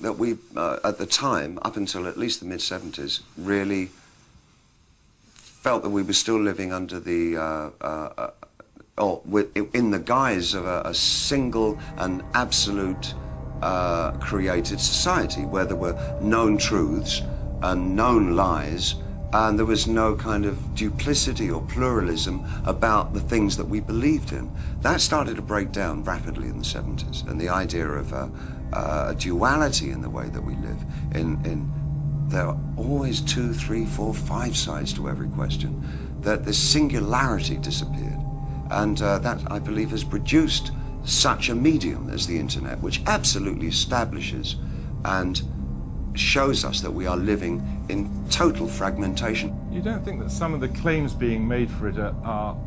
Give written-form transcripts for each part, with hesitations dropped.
that we, at the time, up until at least the mid-70s, really felt that we were still living under the, in the guise of a single and absolute created society where there were known truths and known lies, and there was no kind of duplicity or pluralism about the things that we believed in. That started to break down rapidly in the 70s, and the idea of a duality in the way that we live. There are always 2, 3, 4, 5 sides to every question. That the singularity disappeared, and that, I believe, has produced such a medium as the internet, which absolutely establishes and shows us that we are living in total fragmentation. You don't think that some of the claims being made for it are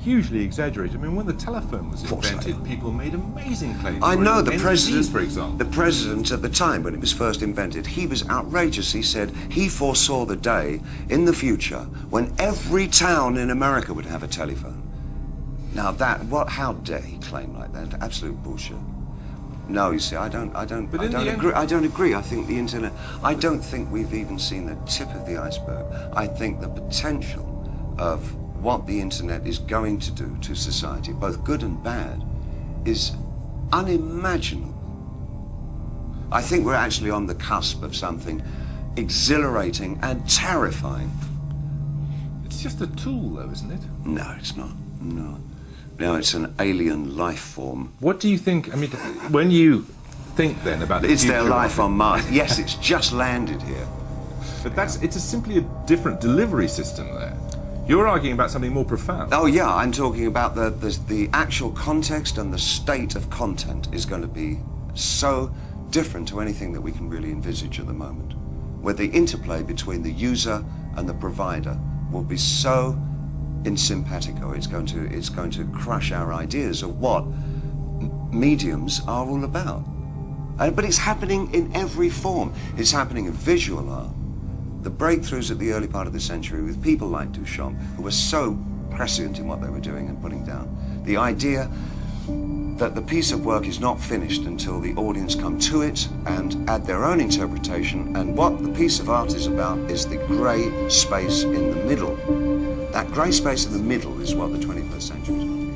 hugely exaggerated? I mean, when the telephone was invented, people made amazing claims. I know the NDCs, president, for example. The president at the time when it was first invented, he was outrageous. He said he foresaw the day in the future when every town in America would have a telephone. Now how dare he claim like that? Absolute bullshit. No, you see, I don't agree. I think the internet, I don't think we've even seen the tip of the iceberg. I think the potential of what the internet is going to do to society, both good and bad, is unimaginable. I think we're actually on the cusp of something exhilarating and terrifying. It's just a tool, though, isn't it? No, it's not. No, it's an alien life form. What do you think, I mean, when you think then about the Is future there life on Mars? Yes, it's just landed here. But it's simply a different delivery system there. You're arguing about something more profound. Oh yeah, I'm talking about the actual context, and the state of content is going to be so different to anything that we can really envisage at the moment, where the interplay between the user and the provider will be so in simpatico. It's going to crush our ideas of what mediums are all about. But it's happening in every form. It's happening in visual art. The breakthroughs at the early part of the century with people like Duchamp, who were so prescient in what they were doing and putting down. The idea that the piece of work is not finished until the audience come to it and add their own interpretation, and what the piece of art is about is the grey space in the middle. That grey space in the middle is what the 21st century is going to be.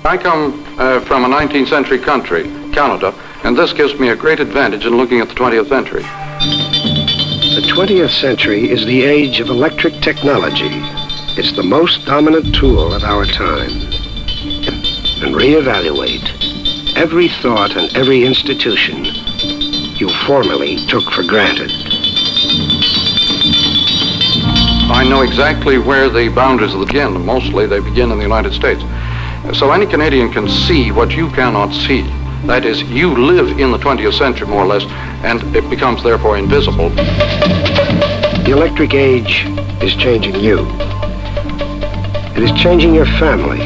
I come from a 19th century country, Canada, and this gives me a great advantage in looking at the 20th century. The 20th century is the age of electric technology. It's the most dominant tool of our time. And reevaluate every thought and every institution you formerly took for granted. I know exactly where the boundaries begin. Mostly they begin in the United States. So any Canadian can see what you cannot see. That is, you live in the 20th century more or less, and it becomes therefore invisible. The electric age is changing you. It is changing your family.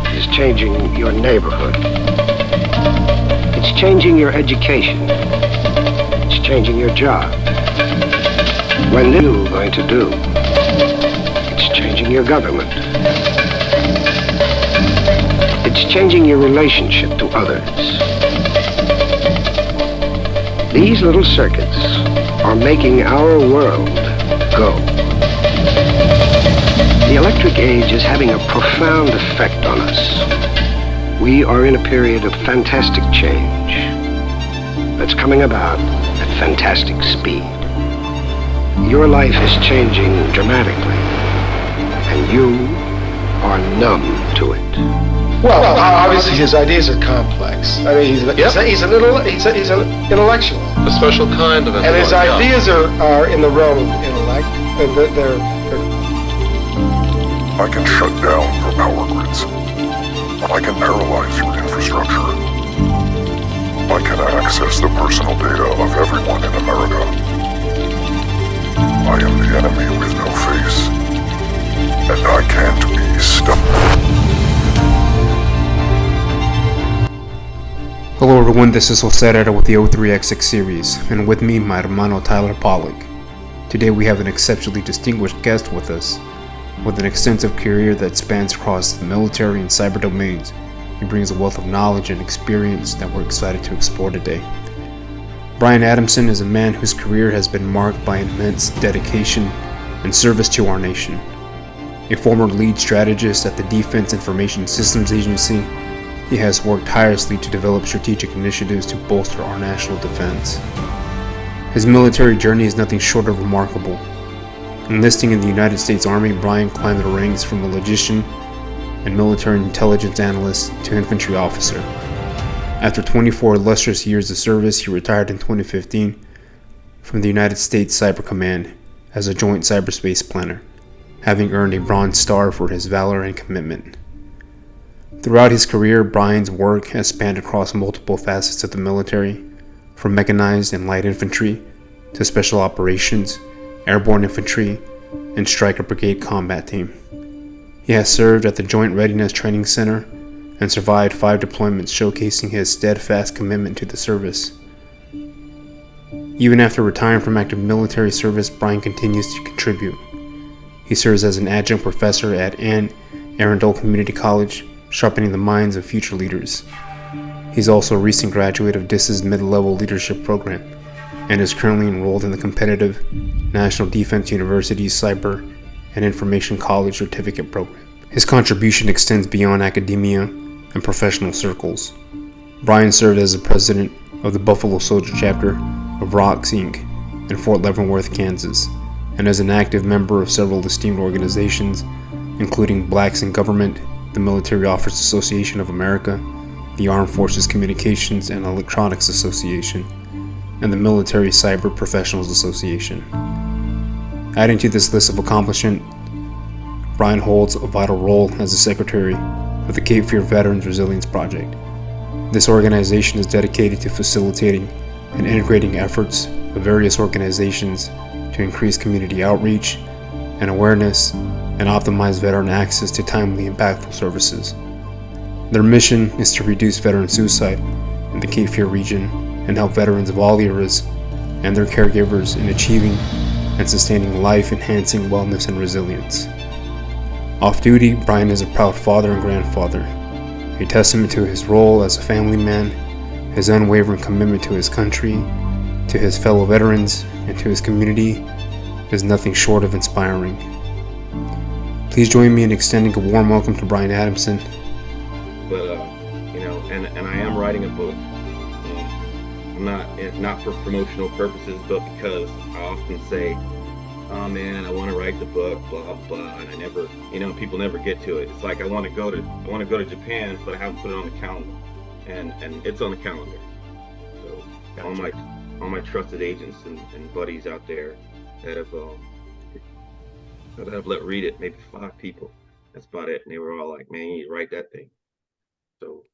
It is changing your neighborhood. It's changing your education. It's changing your job. What are you going to do? It's changing your government. It's changing your relationship to others. These little circuits are making our world go. The electric age is having a profound effect on us. We are in a period of fantastic change that's coming about at fantastic speed. Your life is changing dramatically, and you are numb to it. Well, obviously his ideas are complex. I mean, he's an intellectual. A special kind of intellectual. And his ideas are in the realm of intellect. I can shut down your power grids. I can paralyze your infrastructure. I can access the personal data of everyone in America. I am the enemy with no face, and I can't be stopped. Hello everyone, this is Jose Herrera with the O3X6 series, and with me my hermano Tyler Pollock. Today we have an exceptionally distinguished guest with us. With an extensive career that spans across the military and cyber domains, he brings a wealth of knowledge and experience that we're excited to explore today. Brian Adamson is a man whose career has been marked by immense dedication and service to our nation. A former lead strategist at the Defense Information Systems Agency, he has worked tirelessly to develop strategic initiatives to bolster our national defense. His military journey is nothing short of remarkable. Enlisting in the United States Army, Brian climbed the ranks from a logistician and military intelligence analyst to infantry officer. After 24 illustrious years of service, he retired in 2015 from the United States Cyber Command as a Joint Cyberspace Planner, having earned a Bronze Star for his valor and commitment. Throughout his career, Brian's work has spanned across multiple facets of the military, from mechanized and light infantry to special operations, airborne infantry, and Stryker Brigade combat team. He has served at the Joint Readiness Training Center and survived 5 deployments, showcasing his steadfast commitment to the service. Even after retiring from active military service, Brian continues to contribute. He serves as an adjunct professor at Anne Arundel Community College, sharpening the minds of future leaders. He's also a recent graduate of DISA's mid-level leadership program and is currently enrolled in the competitive National Defense University's Cyber and Information College Certificate Program. His contribution extends beyond academia and professional circles. Brian served as the president of the Buffalo Soldier chapter of ROCKS Inc. in Fort Leavenworth, Kansas, and as an active member of several esteemed organizations, including Blacks in Government, the Military Officers Association of America, the Armed Forces Communications and Electronics Association, and the Military Cyber Professionals Association. Adding to this list of accomplishment, Brian holds a vital role as the secretary of the Cape Fear Veterans Resilience Project. This organization is dedicated to facilitating and integrating efforts of various organizations to increase community outreach and awareness and optimize veteran access to timely, impactful services. Their mission is to reduce veteran suicide in the Cape Fear region and help veterans of all eras and their caregivers in achieving and sustaining life-enhancing wellness and resilience. Off-duty, Brian is a proud father and grandfather, a testament to his role as a family man, his unwavering commitment to his country, to his fellow veterans, and to his community is nothing short of inspiring. Please join me in extending a warm welcome to Brian Adamson. But and I am writing a book. I'm not for promotional purposes, but because I often say, "Oh man, I want to write the book, blah blah," and I never, people never get to it. It's like I want to go to Japan, but I haven't put it on the calendar, and it's on the calendar. So gotcha. all my trusted agents and buddies out there that I've let read it, maybe 5 people. That's about it. And they were all like, "Man, you need to write that thing." So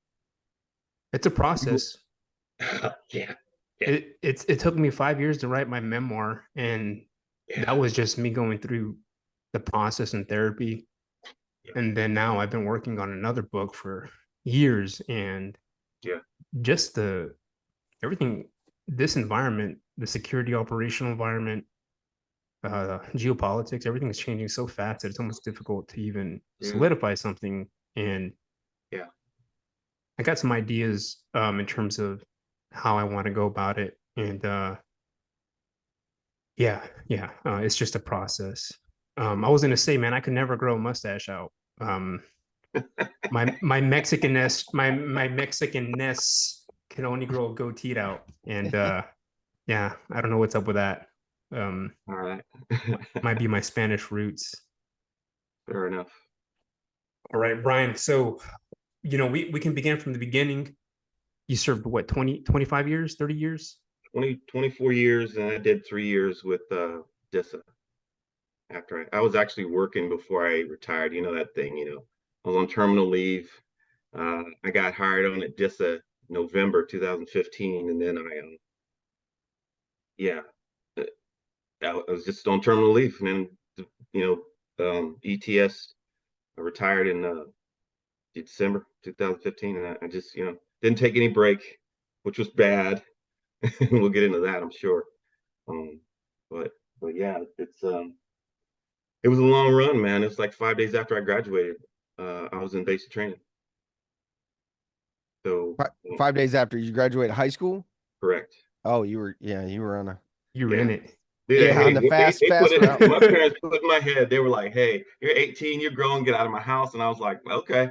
it's a process. Yeah. It took me 5 years to write my memoir, and that was just me going through the process and therapy. And then now I've been working on another book for years, and just everything, this environment, the security operational environment, geopolitics, everything is changing so fast that it's almost difficult to even solidify something. And I got some ideas in terms of how I want to go about it, and it's just a process. I was gonna say, man, I could never grow a mustache out. My Mexicanness can only grow a goatee out, and I don't know what's up with that. All right. Might be my Spanish roots. Fair enough. All right, Brian. So, we can begin from the beginning. You served what, 25 years, 30 years? 24 years, and I did 3 years with DISA. After I was actually working before I retired, that thing, I was on terminal leave. I got hired on at DISA November 2015, and then I was just on terminal leave, and then ETS, I retired in December 2015, and I just didn't take any break, which was bad. We'll get into that, I'm sure. But but yeah, it was a long run, man. It was like 5 days after I graduated. I was in basic training. So 5 days after you graduated high school? correct. Oh, you were on a, You were in it. Yeah, on the fast route. My parents put in my head, they were like, hey, you're 18, you're grown, get out of my house. And I was like, okay.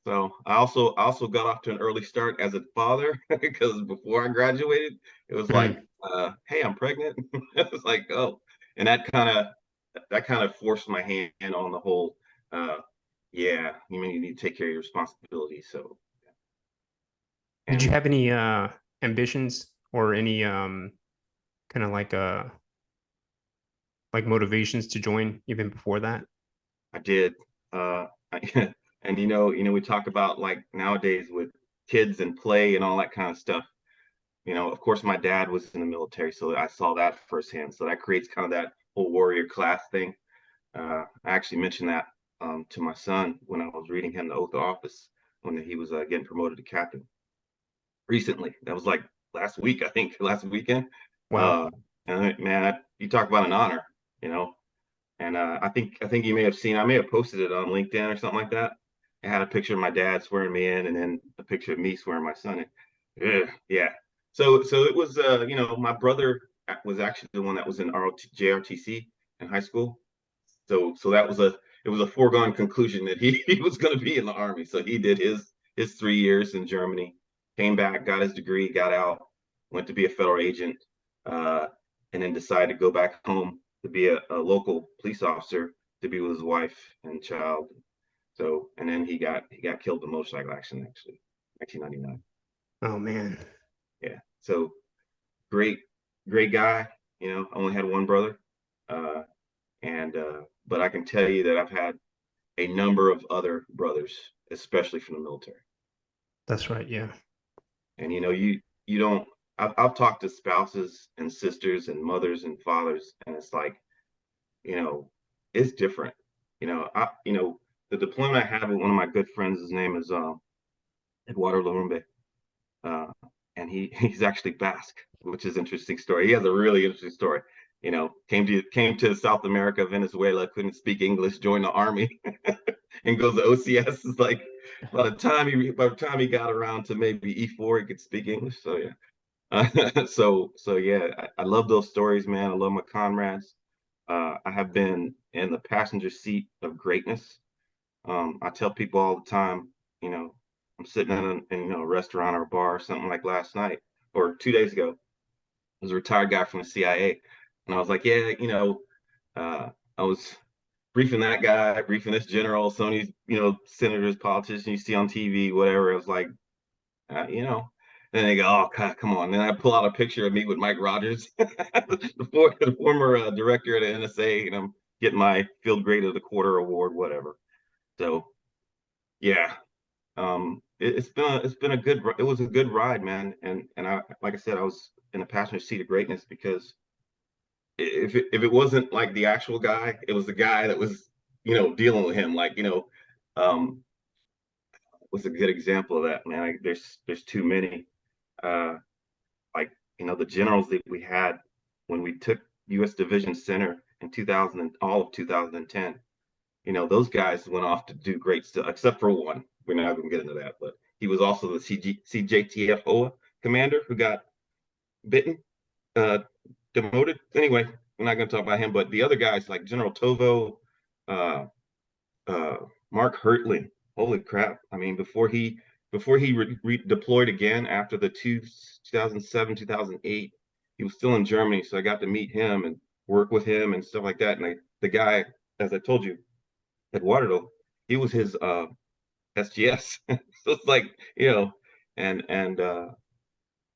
So I also got off to an early start as a father because before I graduated, it was like, hey, I'm pregnant. It was like, oh, and that kind of forced my hand on the whole, yeah, you mean you need to take care of your responsibilities. So Did you and have any ambitions or any kind of like motivations to join even before that? I did. And we talk about like nowadays with kids and play and all that kind of stuff. Of course, my dad was in the military, so I saw that firsthand. So that creates kind of that whole warrior class thing. I actually mentioned that to my son when I was reading him the oath of office when he was getting promoted to captain recently. That was like last week, I think, last weekend. Wow. And man, you talk about an honor, you know. And I think you may have seen, I may have posted it on LinkedIn or something like that. I had a picture of my dad swearing me in, and then a picture of me swearing my son in. Yeah. So it was, my brother was actually the one that was in JRTC in high school. So it was a foregone conclusion that he was going to be in the army. So he did his 3 years in Germany, came back, got his degree, got out, went to be a federal agent, and then decided to go back home to be a local police officer to be with his wife and child. So, and then he got killed in a motorcycle accident, actually, 1999. Oh man. Yeah. So great guy. I only had one brother, and but I can tell you that I've had a number of other brothers, especially from the military. That's right. Yeah. And you don't. I've talked to spouses and sisters and mothers and fathers, and it's like, it's different. The deployment I have with one of my good friends, his name is Eduardo Larumbe, and he's actually Basque, which is an interesting story. He has a really interesting story. Came to South America, Venezuela, couldn't speak English, joined the army, and goes to OCS. It's like by the time he got around to maybe E4, he could speak English. So yeah. So yeah, I love those stories, man. I love my comrades. I have been in the passenger seat of greatness. I tell people all the time, I'm sitting in a restaurant or a bar or something like last night or 2 days ago. There's a retired guy from the CIA, and I was like, yeah, I was briefing that guy, briefing this general, some of these, senators, politicians you see on TV, whatever. I was like, Then they go, oh, God, come on. Then I pull out a picture of me with Mike Rogers, the former director at the NSA, and I'm getting my Field Grade of the Quarter award, whatever. So, yeah, it's been it was a good ride, man. And I, like I said, I was in a passenger seat of greatness because if it wasn't like the actual guy, it was the guy that was, dealing with him. Like, what's a good example of that, man? There's too many. Like, the generals that we had when we took U.S. Division Center in 2000 and all of 2010, those guys went off to do great stuff, except for one. We're not going to get into that, but he was also the CJTF OA commander who got bitten, demoted. Anyway, we're not going to talk about him, but the other guys like General Tovo, Mark Hertling. Holy crap. I mean, before he deployed again after the 2007, 2008, he was still in Germany. So I got to meet him and work with him and stuff like that. And the guy, as I told you, Eduardo, he was his SGS. So it's like, and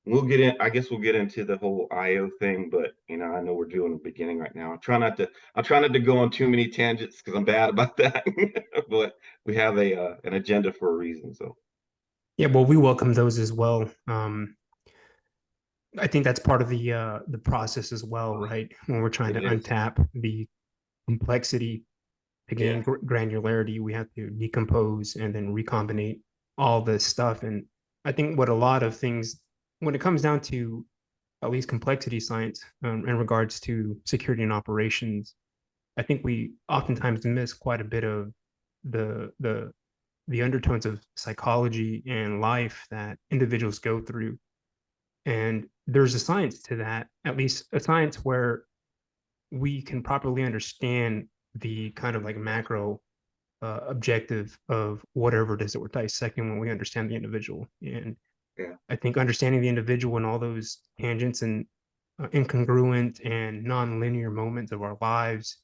we'll get in. I guess we'll get into the whole IO thing, but I know we're doing the beginning right now. I'll try not to go on too many tangents because I'm bad about that. But we have an agenda for a reason. So Yeah, well, we welcome those as well. I think that's part of the process as well, right? When we're trying to untap the complexity to gain granularity, we have to decompose and then recombinate all this stuff. And I think what a lot of things, when it comes down to at least complexity science, in regards to security and operations, I think we oftentimes miss quite a bit of the undertones of psychology and life that individuals go through. And there's a science to that, at least a science where we can properly understand the kind of like macro objective of whatever it is that we're dissecting when we understand the individual. And Yeah. I think understanding the individual and all those tangents and incongruent and non-linear moments of our lives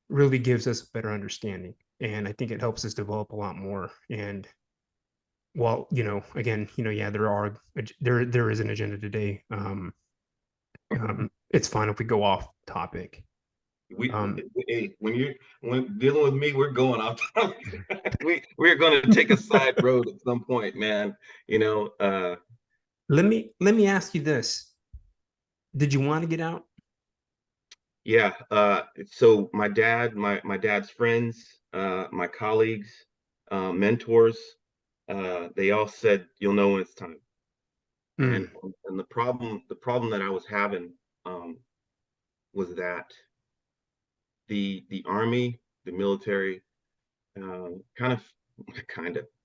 really gives us a better understanding. And I think it helps us develop a lot more. And while, again, yeah, there is an agenda today. It's fine if we go off topic. Hey, when dealing with me, we're going off topic. We're going to take a side road at some point, man. Let me ask you this: did you want to get out? Yeah. So my dad's friends, my colleagues, mentors, they all said you'll know when it's time. And the problem that I was having was that the Army, the military, kind of,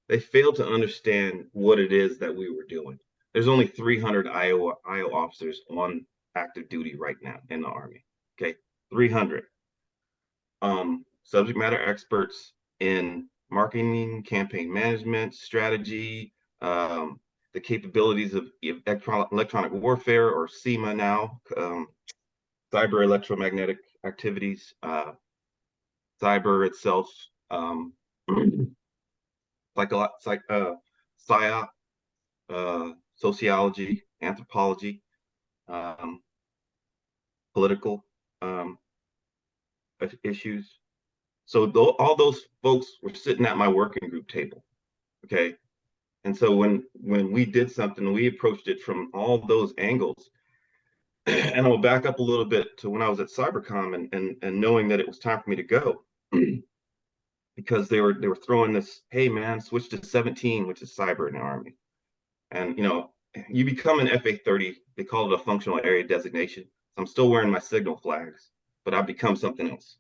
they failed to understand what it is that we were doing. There's only 300 IO officers on active duty right now in the Army. Okay, 300. Subject matter experts in marketing, campaign management, strategy, the capabilities of electronic warfare, or SEMA now, cyber electromagnetic activities, cyber itself, psyop, sociology, anthropology, political issues. So all those folks were sitting at my working group table, okay? And so when we did something, we approached it from all those angles. And I'll back up a little bit to when I was at CyberCom and knowing that it was time for me to go, because they were throwing this, hey man, switch to 17, which is cyber in the Army. And you become an FA-30, they call it a functional area designation. So I'm still wearing my signal flags, but I've become something else.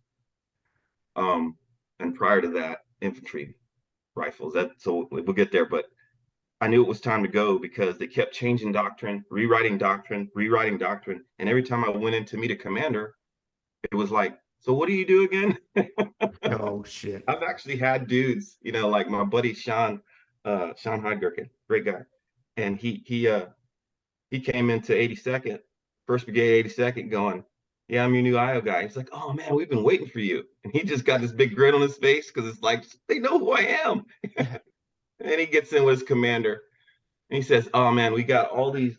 And prior to that, infantry rifles. So we'll get there, but I knew it was time to go because they kept changing doctrine, rewriting doctrine, and every time I went in to meet a commander, it was like, so what do you do again? Oh shit! I've actually had dudes, like my buddy Sean Heidgerken, great guy, and he came into 82nd, 1st Brigade 82nd, going, yeah, I'm your new IO guy. He's like, oh man, we've been waiting for you. And he just got this big grin on his face because it's like, they know who I am. And he gets in with his commander and he says, oh man, we got all these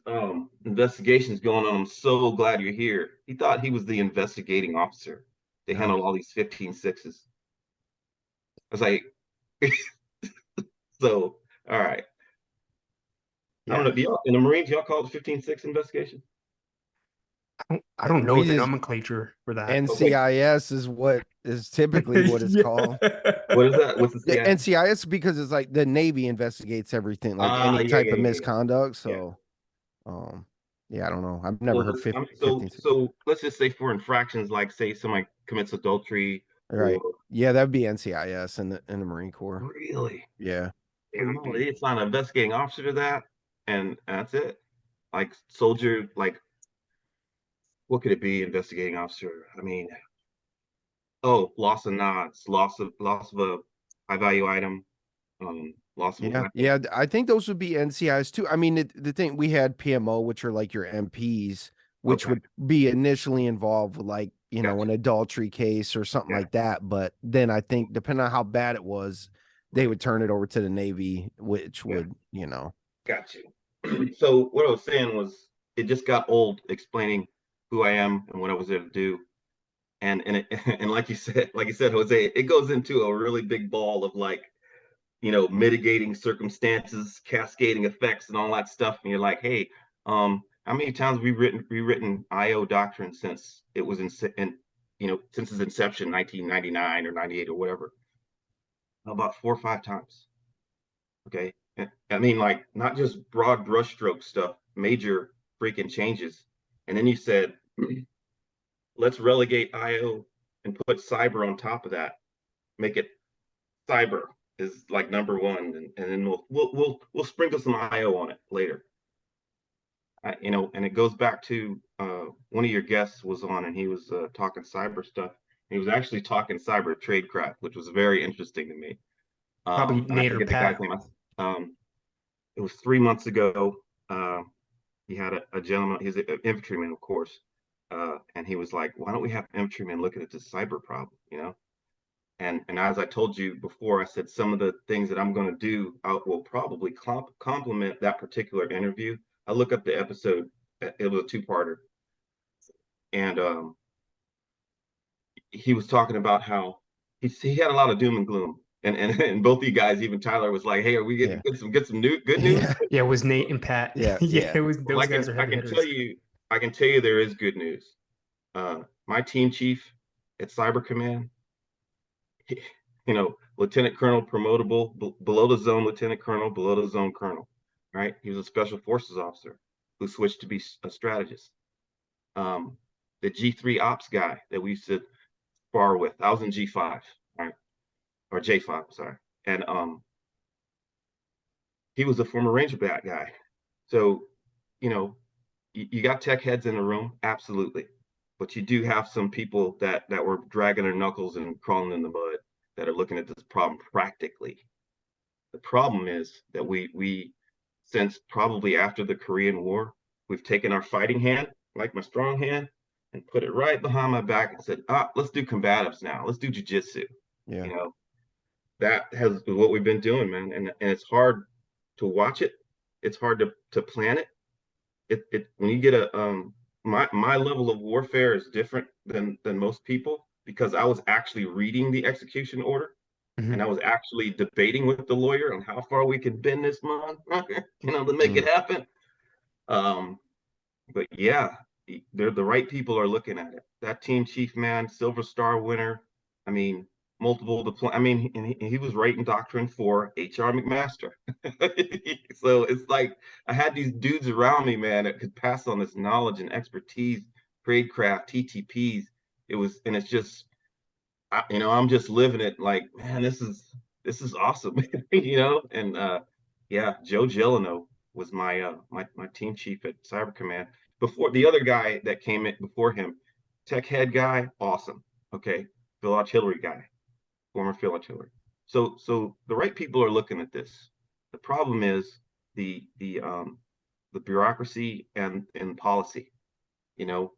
investigations going on. I'm so glad you're here. He thought he was the investigating officer. They handled all these 15-6s. I was like, so, all right. Yeah. I don't know, in the Marines, y'all call it 15-6 investigation? I don't know the nomenclature for that. NCIS is what is typically what it's called. What is that? What's the CIS? NCIS, because it's like the Navy investigates everything, like any type of misconduct. So, yeah, I don't know. I've never heard 15. So let's just say for infractions, like say somebody commits adultery. Right. Yeah, that'd be NCIS in the Marine Corps. Really? Yeah. It's not an investigating officer to that, and that's it. Like soldier, like what could it be? Investigating officer. I mean, loss of nods, loss of a high value item, loss of yeah. I think those would be NCIs too. I mean, the thing, we had PMO, which are like your MPs, which would be initially involved with like an adultery case or something like that. But then I think depending on how bad it was, they would turn it over to the Navy, which would Got you. So what I was saying was, it just got old explaining who I am and what I was there to do. And like you said, Jose, it goes into a really big ball of like, mitigating circumstances, cascading effects, and all that stuff. And you're like, hey, how many times we've rewritten IO doctrine since it was since its inception, 1999 or 98 or whatever? About 4 or 5 times. Okay, I mean, like not just broad brushstroke stuff, major freaking changes. And then you said, let's relegate IO and put cyber on top of that. Make it cyber is like number one, and then we'll sprinkle some IO on it later. You know, and it goes back to one of your guests was on, and he was talking cyber stuff. He was actually talking cyber tradecraft, which was very interesting to me. Probably Nate or Pat. The guy's name. It was 3 months ago. He had a gentleman, he's an infantryman, of course, and he was like, "Why don't we have infantrymen looking at this cyber problem?" You know, and as I told you before, I said some of the things that I'm going to do will probably complement that particular interview. I look up the episode; it was a two-parter, and he was talking about how he had a lot of doom and gloom. And both of you guys, even Tyler, was like, "Hey, are we getting get some good news?" Yeah, it was Nate and Pat. Yeah, It was those well, guys are heavy hitters. I can tell you there is good news. My team chief at Cyber Command, you know, Lieutenant Colonel promotable, below the zone Lieutenant Colonel, below the zone Colonel, right? He was a Special Forces officer who switched to be a strategist. The G3 ops guy that we used to spar with, I was in G5, right? Or J5, sorry. And he was a former Ranger Bat guy. So, you know, you got tech heads in the room, absolutely. But you do have some people that were dragging their knuckles and crawling in the mud that are looking at this problem practically. The problem is that we since probably after the Korean War, we've taken our fighting hand, like my strong hand, and put it right behind my back and said, let's do combatives now. Let's do jujitsu. Yeah. You know, that has what we've been doing, man. And it's hard to watch it. It's hard to plan it. When you get my level of warfare is different than most people, because I was actually reading the execution order, and I was actually debating with the lawyer on how far we could bend this month, you know, to make it happen. But yeah, the right people are looking at it. That team chief, man, Silver Star winner. I mean, multiple deploy. I mean, he was writing doctrine for H.R. McMaster. So it's like I had these dudes around me, man, that could pass on this knowledge and expertise, tradecraft, TTPs. And it's just, you know, I'm just living it. Like, man, this is awesome, you know. And yeah, Joe Gelino was my team chief at Cyber Command. Before the other guy that came in before him, tech head guy, awesome. Okay, field artillery guy, former field artillery. So the right people are looking at this. The problem is the bureaucracy and policy. You know,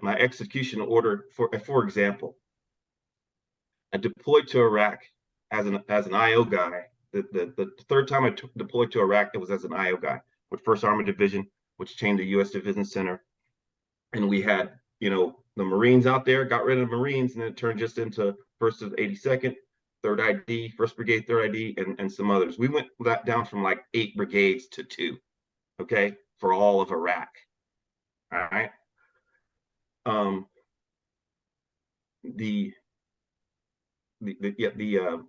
my execution order, for example, I deployed to Iraq as an IO guy. The third time I deployed to Iraq, it was as an IO guy with 1st Armored Division, which changed the U.S. Division Center. And we had, you know, the Marines out there, got rid of the Marines, and then it turned just into 1st of 82nd, 3rd ID, 1st Brigade, 3rd ID, and some others. We went that down from like 8 brigades to 2, okay, for all of Iraq. All right. The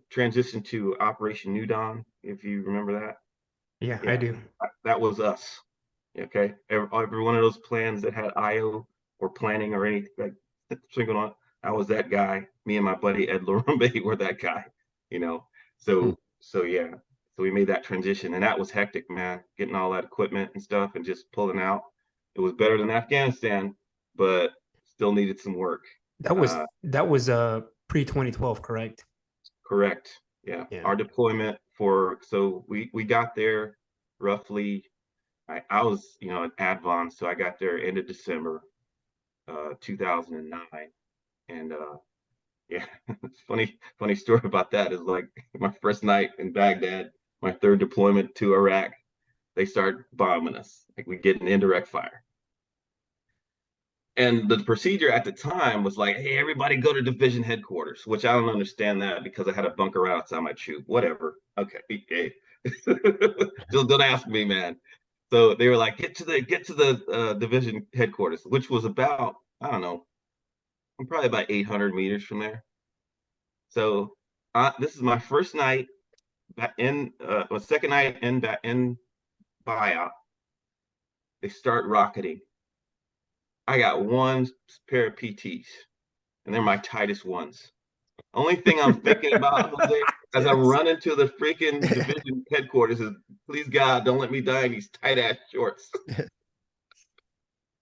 transition to Operation New Dawn, if you remember that. Yeah, I do. That was us. Okay, every one of those plans that had IO or planning or anything like single on, I was that guy. Me and my buddy Ed Larumbe were that guy. You know, so yeah, so we made that transition, and that was hectic, man. Getting all that equipment and stuff, and just pulling out. It was better than Afghanistan, but still needed some work. That was pre-2012, correct? Correct. Yeah. Our deployment so we got there roughly. I was, you know, at Advon, so I got there end of December, 2009, and yeah, funny story about that is like my first night in Baghdad, my 3rd deployment to Iraq, they start bombing us. Like we get an indirect fire. And the procedure at the time was like, hey, everybody go to division headquarters, which I don't understand that because I had a bunker outside my troop. Whatever. Okay. Hey. Just don't ask me, man. So they were like, get to the division headquarters, which was about, I don't know, I'm probably about 800 meters from there. So this is my first night back in, second night in buyout. They start rocketing. I got one pair of PTs, and they're my tightest ones. Only thing I'm thinking about, Jose, as I run into the freaking division headquarters is, please God, don't let me die in these tight ass shorts.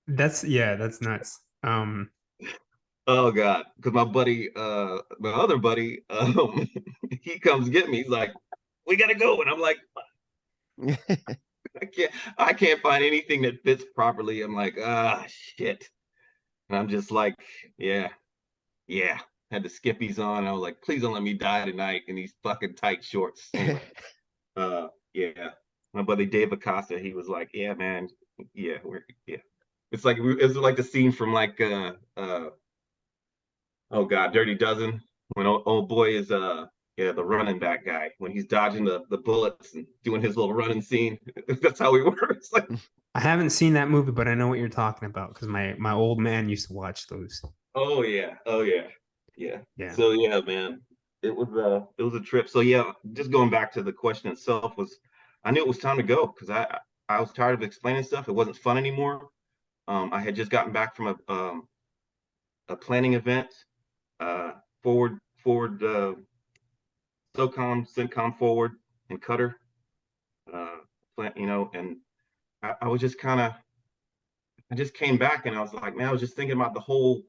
That's nuts. Oh God, because my buddy, my other buddy, he comes get me. He's like, "We gotta go," and I'm like, I can't find anything that fits properly. I'm like, ah, shit, and I'm just like, yeah. Had the skippies on. I was like, please don't let me die tonight in these fucking tight shorts. Anyway, yeah. My buddy Dave Acosta, he was like, yeah, man, yeah. It's like the scene from like oh God, Dirty Dozen, when old boy is the running back guy, when he's dodging the bullets and doing his little running scene. That's how he works. Like, I haven't seen that movie, but I know what you're talking about because my old man used to watch those. oh yeah. Yeah. So yeah, man, it was a trip. So yeah, just going back to the question itself, was I knew it was time to go because I was tired of explaining stuff. It wasn't fun anymore. I had just gotten back from a planning event, forward SOCOM, CENTCOM forward and Cutter, and I was just I just came back and I was like, man, I was just thinking about the whole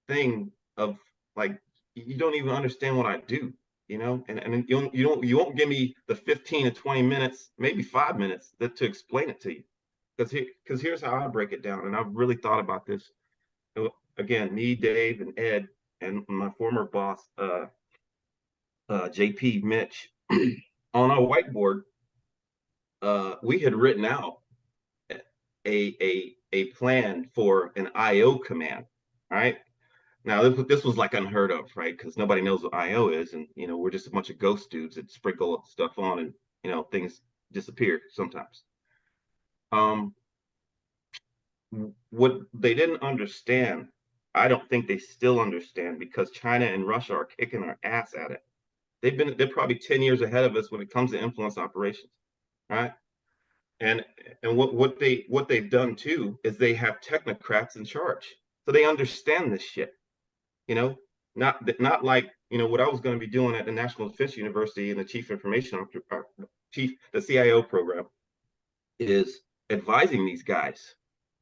thing of like, you don't even understand what I do, and you won't give me the 15 to 20 minutes, maybe 5 minutes to explain it to you. Because here's how I break it down. And I've really thought about this. Again, me, Dave, and Ed, and my former boss, JP Mitch, on our whiteboard, we had written out a plan for an IO command. All right. Now this was like unheard of, right? Because nobody knows what IO is, and we're just a bunch of ghost dudes that sprinkle stuff on, and things disappear sometimes. What they didn't understand, I don't think they still understand, because China and Russia are kicking our ass at it. They're probably 10 years ahead of us when it comes to influence operations, right? And what they've done too is they have technocrats in charge, so they understand this shit. Not like what I was going to be doing at the National Defense University in the Chief Information Officer, the CIO program, is advising these guys,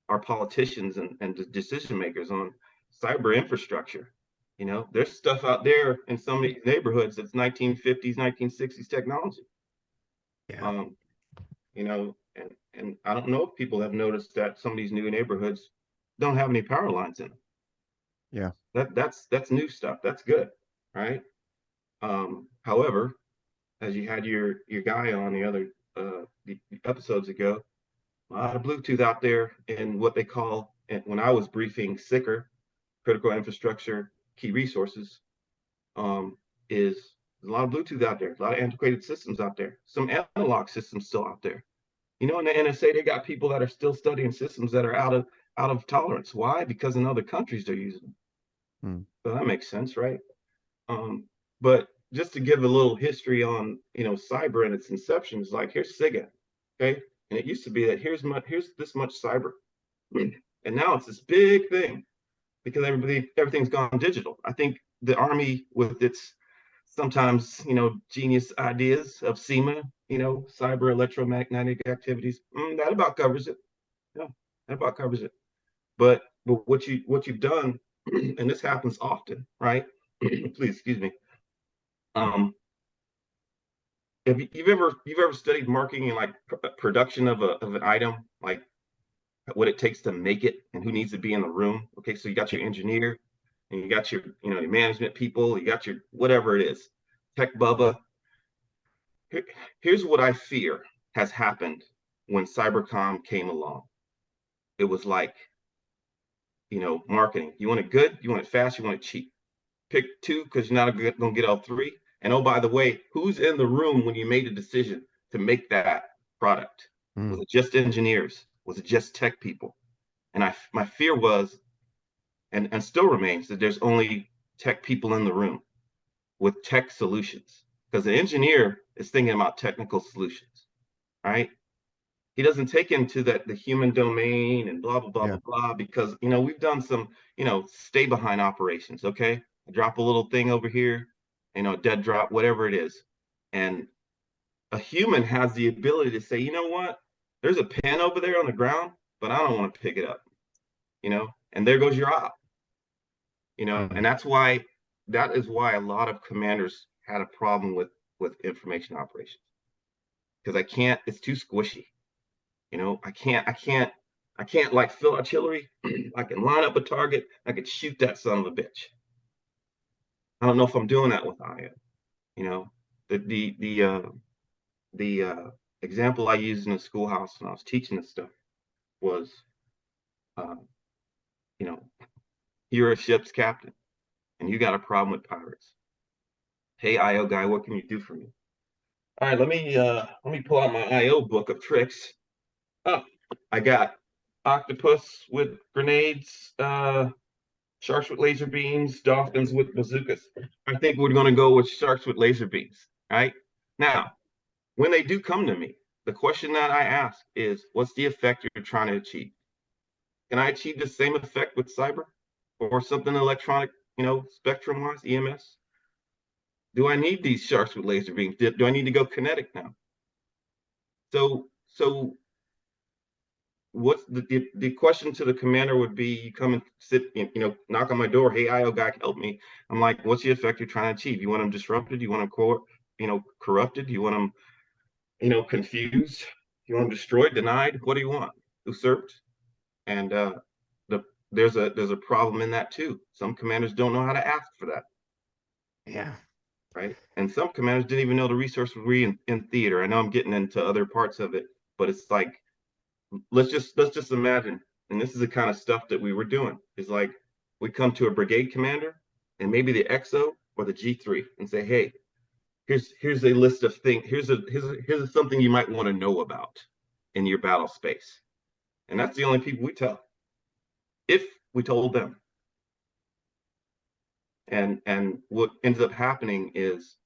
our politicians and the decision makers, on cyber infrastructure. There's stuff out there in some of these neighborhoods that's 1950s, 1960s technology. Yeah. And I don't know if people have noticed that some of these new neighborhoods don't have any power lines in them. Yeah. That's new stuff. That's good, right? However, as you had your guy on the other the episodes ago, a lot of Bluetooth out there in what they call, when I was briefing SICR, critical infrastructure key resources, is a lot of Bluetooth out there, a lot of antiquated systems out there, some analog systems still out there. In the NSA, they got people that are still studying systems that are out of tolerance. Why? Because in other countries they're using them. So that makes sense, right? But just to give a little history on cyber and its inception, is like, here's SIGA, okay, and it used to be that here's this much cyber, and now it's this big thing because everything's gone digital. I think the Army, with its sometimes genius ideas of SEMA, cyber electromagnetic activities, that about covers it. Yeah, that about covers it. But what you've done, and this happens often, right? Please excuse me. If you've ever studied marketing and like production of an item, like what it takes to make it and who needs to be in the room. Okay, so you got your engineer, and you got your your management people, you got your whatever it is, tech bubba. Here's what I fear has happened when Cybercom came along. It was like, marketing. You want it good, you want it fast, you want it cheap. Pick two because you're not going to get all three. And oh, by the way, who's in the room when you made a decision to make that product? Was it just engineers? Was it just tech people? And my fear was, and still remains, that there's only tech people in the room with tech solutions, because the engineer is thinking about technical solutions, right? He doesn't take into that the human domain and blah, blah, blah, blah, blah, because, we've done some, stay behind operations. Okay. I drop a little thing over here, dead drop, whatever it is. And a human has the ability to say, you know what, there's a pen over there on the ground, but I don't want to pick it up, and there goes your op, and that is why a lot of commanders had a problem with information operations, because it's too squishy. I can't like fill artillery. I can line up a target. I could shoot that son of a bitch. I don't know if I'm doing that with IO. The example I used in the schoolhouse when I was teaching this stuff was, you're a ship's captain and you got a problem with pirates. Hey, IO guy, what can you do for me? All right, let me pull out my IO book of tricks. Oh, I got octopus with grenades, sharks with laser beams, dolphins with bazookas. I think we're going to go with sharks with laser beams. Right now, when they do come to me, the question that I ask is, what's the effect you're trying to achieve? Can I achieve the same effect with cyber or something electronic, spectrum-wise, EMS? Do I need these sharks with laser beams? Do I need to go kinetic now? So what's the question to the commander would be, you come and sit, knock on my door, hey, IO guy, help me. I'm like, what's the effect you're trying to achieve? You want them disrupted? You want them corrupted? You want them, confused? You want them destroyed, denied? What do you want? Usurped? And there's a problem in that too. Some commanders don't know how to ask for that. Yeah. Right. And some commanders didn't even know the resource would be in theater. I know I'm getting into other parts of it, but it's like, let's just imagine, and this is the kind of stuff that we were doing, is like, we come to a brigade commander and maybe the XO or the G3 and say, hey, here's a list of things, here's something you might want to know about in your battle space. And that's the only people we tell, if we told them. And what ends up happening is,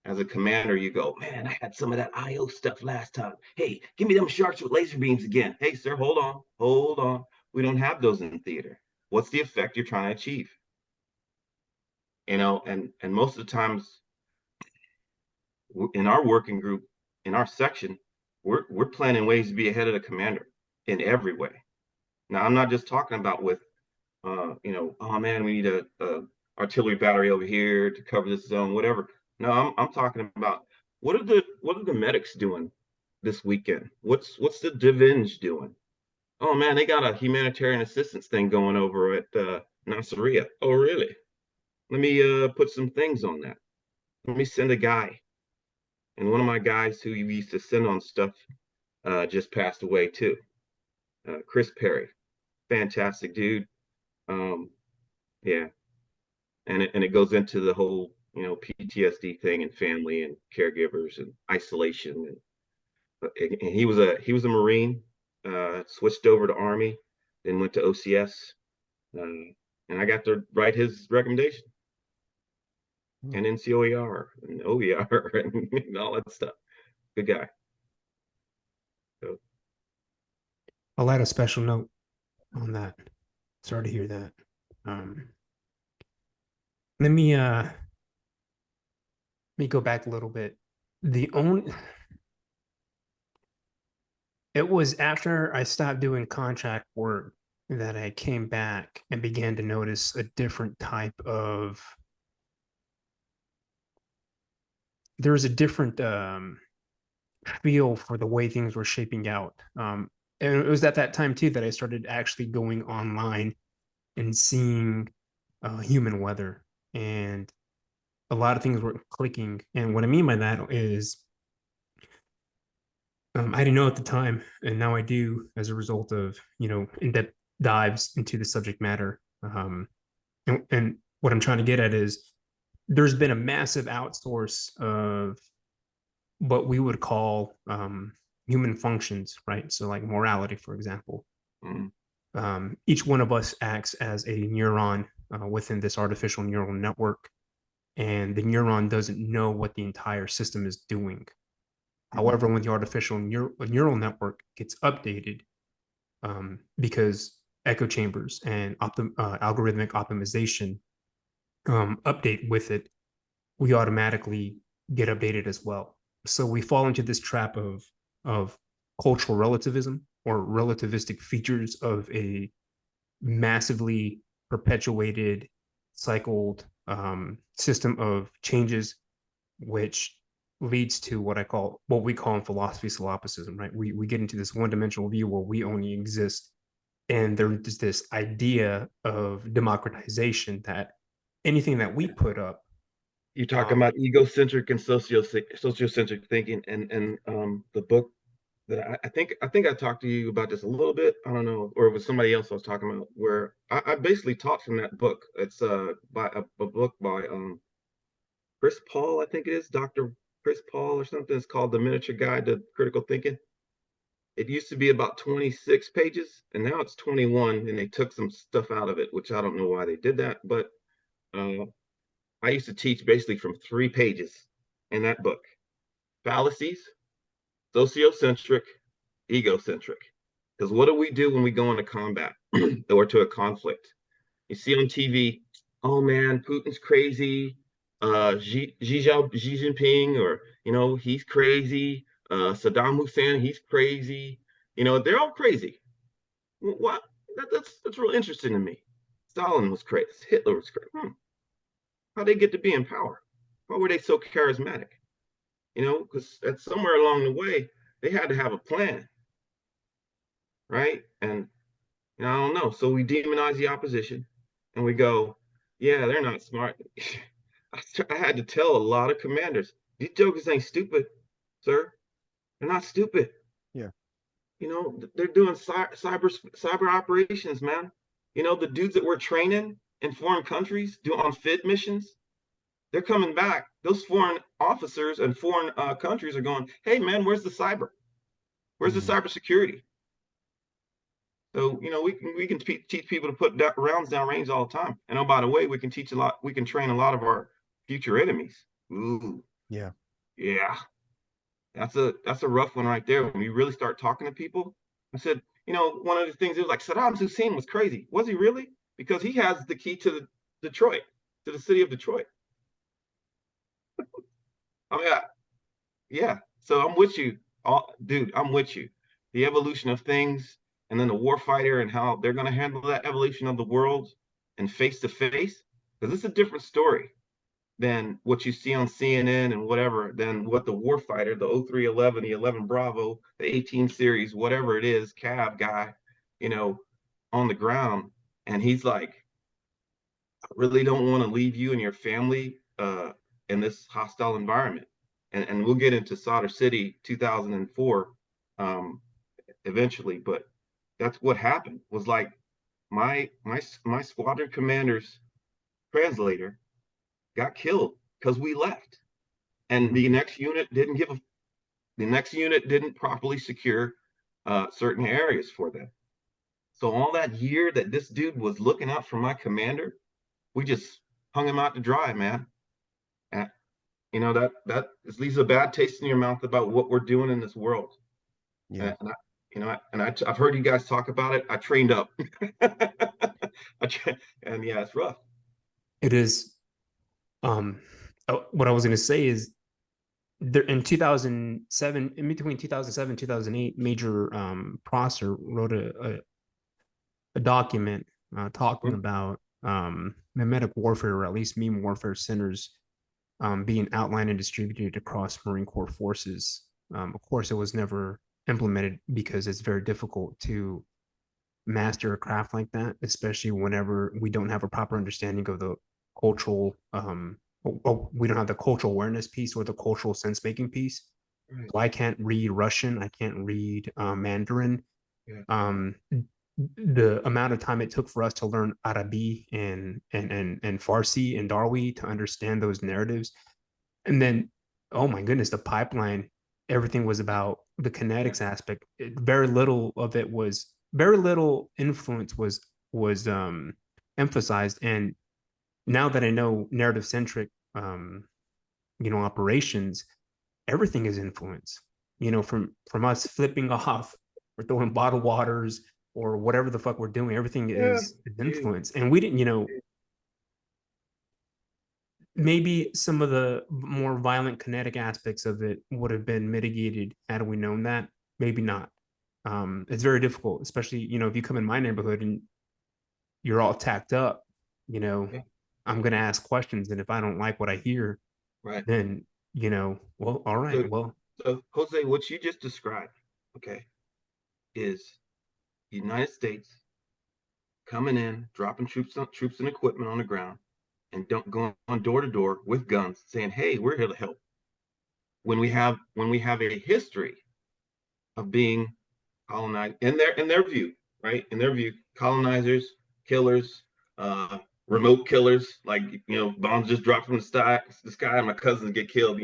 as a commander, you go, man, I had some of that IO stuff last time. Hey, give me them sharks with laser beams again. Hey, sir, hold on. We don't have those in theater. What's the effect you're trying to achieve? And most of the times in our working group, in our section, we're planning ways to be ahead of the commander in every way. Now, I'm not just talking about with, oh man, we need a artillery battery over here to cover this zone, whatever. No, I'm talking about, what are the medics doing this weekend? What's the DIVING doing? Oh man, they got a humanitarian assistance thing going over at Nasiriyah. Oh really? Let me put some things on that. Let me send a guy. And one of my guys who used to send on stuff just passed away too. Chris Perry, fantastic dude. Yeah, and it goes into the whole PTSD thing and family and caregivers and isolation. And he was a Marine, switched over to Army, then went to OCS, and I got to write his recommendation and NCOER and OER and all that stuff. Good guy. So I'll add a special note on that. Sorry to hear that. Let me go back a little bit. It was after I stopped doing contract work that I came back and began to notice a different type of, there was a different feel for the way things were shaping out. And it was at that time too that I started actually going online and seeing human weather, and a lot of things were clicking. And what I mean by that is, I didn't know at the time, and now I do as a result of, in-depth dives into the subject matter. And what I'm trying to get at is, there's been a massive outsource of what we would call human functions, right? So like morality, for example. Each one of us acts as a neuron within this artificial neural network, and the neuron doesn't know what the entire system is doing. However, when the artificial neural network gets updated, because echo chambers and algorithmic optimization update with it, we automatically get updated as well. So we fall into this trap of cultural relativism or relativistic features of a massively perpetuated, cycled system of changes, which leads to what we call in philosophy solipsism, right? We get into this one-dimensional view where we only exist, and there's this idea of democratization that anything that we put up. You're talking about egocentric and sociocentric thinking, and the book that I think I talked to you about this a little bit. I don't know, or it was somebody else I was talking about, where I basically taught from that book. It's by a book by Chris Paul, I think it is, Dr. Chris Paul or something. It's called The Miniature Guide to Critical Thinking. It used to be about 26 pages, and now it's 21, and they took some stuff out of it, which I don't know why they did that, but I used to teach basically from 3 pages in that book: fallacies, sociocentric, egocentric. Because what do we do when we go into combat or to a conflict? You see on TV, oh man, Putin's crazy. Xi Jinping, or he's crazy. Saddam Hussein, he's crazy. They're all crazy. What? That's real interesting to me. Stalin was crazy. Hitler was crazy. How'd they get to be in power? Why were they so charismatic? Because somewhere along the way, they had to have a plan, right? And I don't know. So we demonize the opposition, and we go, yeah, they're not smart. I had to tell a lot of commanders, these jokers ain't stupid, sir. They're not stupid. Yeah. They're doing cyber operations, man. The dudes that we're training in foreign countries on FID missions, they're coming back. Those foreign officers and foreign countries are going, hey, man, where's the cyber? Where's the cybersecurity? So, we can teach people to put rounds down range all the time. And by the way, we can train a lot of our future enemies. Ooh. Yeah. Yeah. That's a rough one right there. When you really start talking to people, I said, one of the things is like Saddam Hussein was crazy. Was he really? Because he has the key to Detroit, to the city of Detroit. Oh yeah. So I'm with you, dude. I'm with you. The evolution of things, and then the warfighter and how they're going to handle that evolution of the world and face to face, because it's a different story than what you see on CNN and whatever, than what the warfighter, the 0311, the 11 Bravo, the 18 series, whatever it is, cab guy, on the ground. And he's like, I really don't want to leave you and your family in this hostile environment. And we'll get into Solder City 2004 eventually, but that's what happened. Was like my squadron commander's translator got killed because we left, and the next unit didn't properly secure certain areas for them. So all that year that this dude was looking out for my commander, we just hung him out to dry, man. And that leaves a bad taste in your mouth about what we're doing in this world. Yeah. I've heard you guys talk about it. I trained up. And yeah, it's rough. It is. What I was going to say is there in 2007, in between 2007 2008, Major Prosser wrote a document talking about mimetic warfare, or at least meme warfare centers being outlined and distributed across Marine Corps forces. Of course, it was never implemented because it's very difficult to master a craft like that, especially whenever we don't have a proper understanding of the cultural we don't have the cultural awareness piece or the cultural sense making piece. Right. So I can't read Russian, I can't read Mandarin. Yeah. The amount of time it took for us to learn Arabi and Farsi and Darwi to understand those narratives, and then oh my goodness, the pipeline, everything was about the kinetics aspect. Very little influence was emphasized. And now that I know narrative centric operations, everything is influence. from us flipping off or throwing bottled waters or whatever the fuck we're doing. Everything is influence. And we didn't, maybe some of the more violent kinetic aspects of it would have been mitigated had we known that. Maybe not. It's very difficult, especially, if you come in my neighborhood and you're all tacked up, I'm going to ask questions. And if I don't like what I hear, Right. then, well, all right. So Jose, what you just described, okay, is United States coming in, dropping troops and equipment on the ground, and don't go on door to door with guns, saying, "Hey, we're here to help." When we have a history of being colonized in their view, right? In their view, colonizers, killers, remote killers, like bombs just drop from the sky, and my cousins get killed.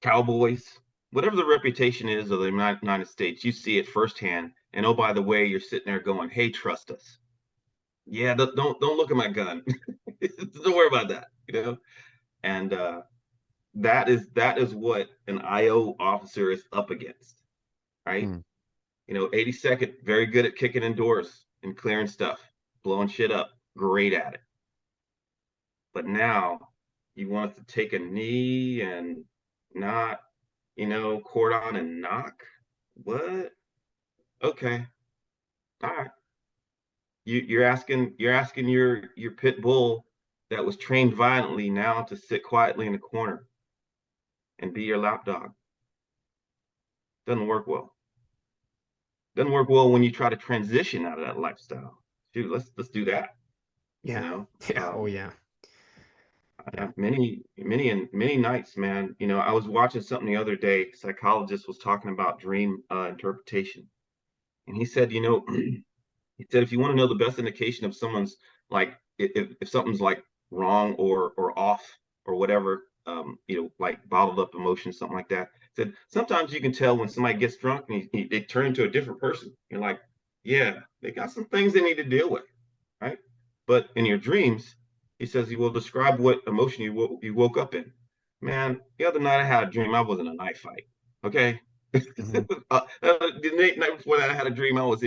Cowboys, whatever the reputation is of the United States, you see it firsthand. And oh, by the way, you're sitting there going, "Hey, trust us." Yeah, don't look at my gun. Don't worry about that. And that is what an IO officer is up against, right? 82nd, very good at kicking in doors and clearing stuff, blowing shit up, great at it. But now you want us to take a knee and not, cordon and knock? What? Okay. All right. You're asking your pit bull that was trained violently now to sit quietly in the corner and be your lapdog. Doesn't work well. Doesn't work well when you try to transition out of that lifestyle. Dude, let's do that. Yeah. Yeah. Many nights, man. I was watching something the other day. Psychologist was talking about dream interpretation, and he said, he said, if you want to know the best indication of someone's like, if something's like wrong or off or whatever, like bottled up emotion, something like that. Said sometimes you can tell when somebody gets drunk and they turn into a different person. You're like, yeah, they got some things they need to deal with, right? But in your dreams, he says he will describe what emotion you woke up in. Man, the other night I had a dream I was in a knife fight. Okay. The night before that, I had a dream I was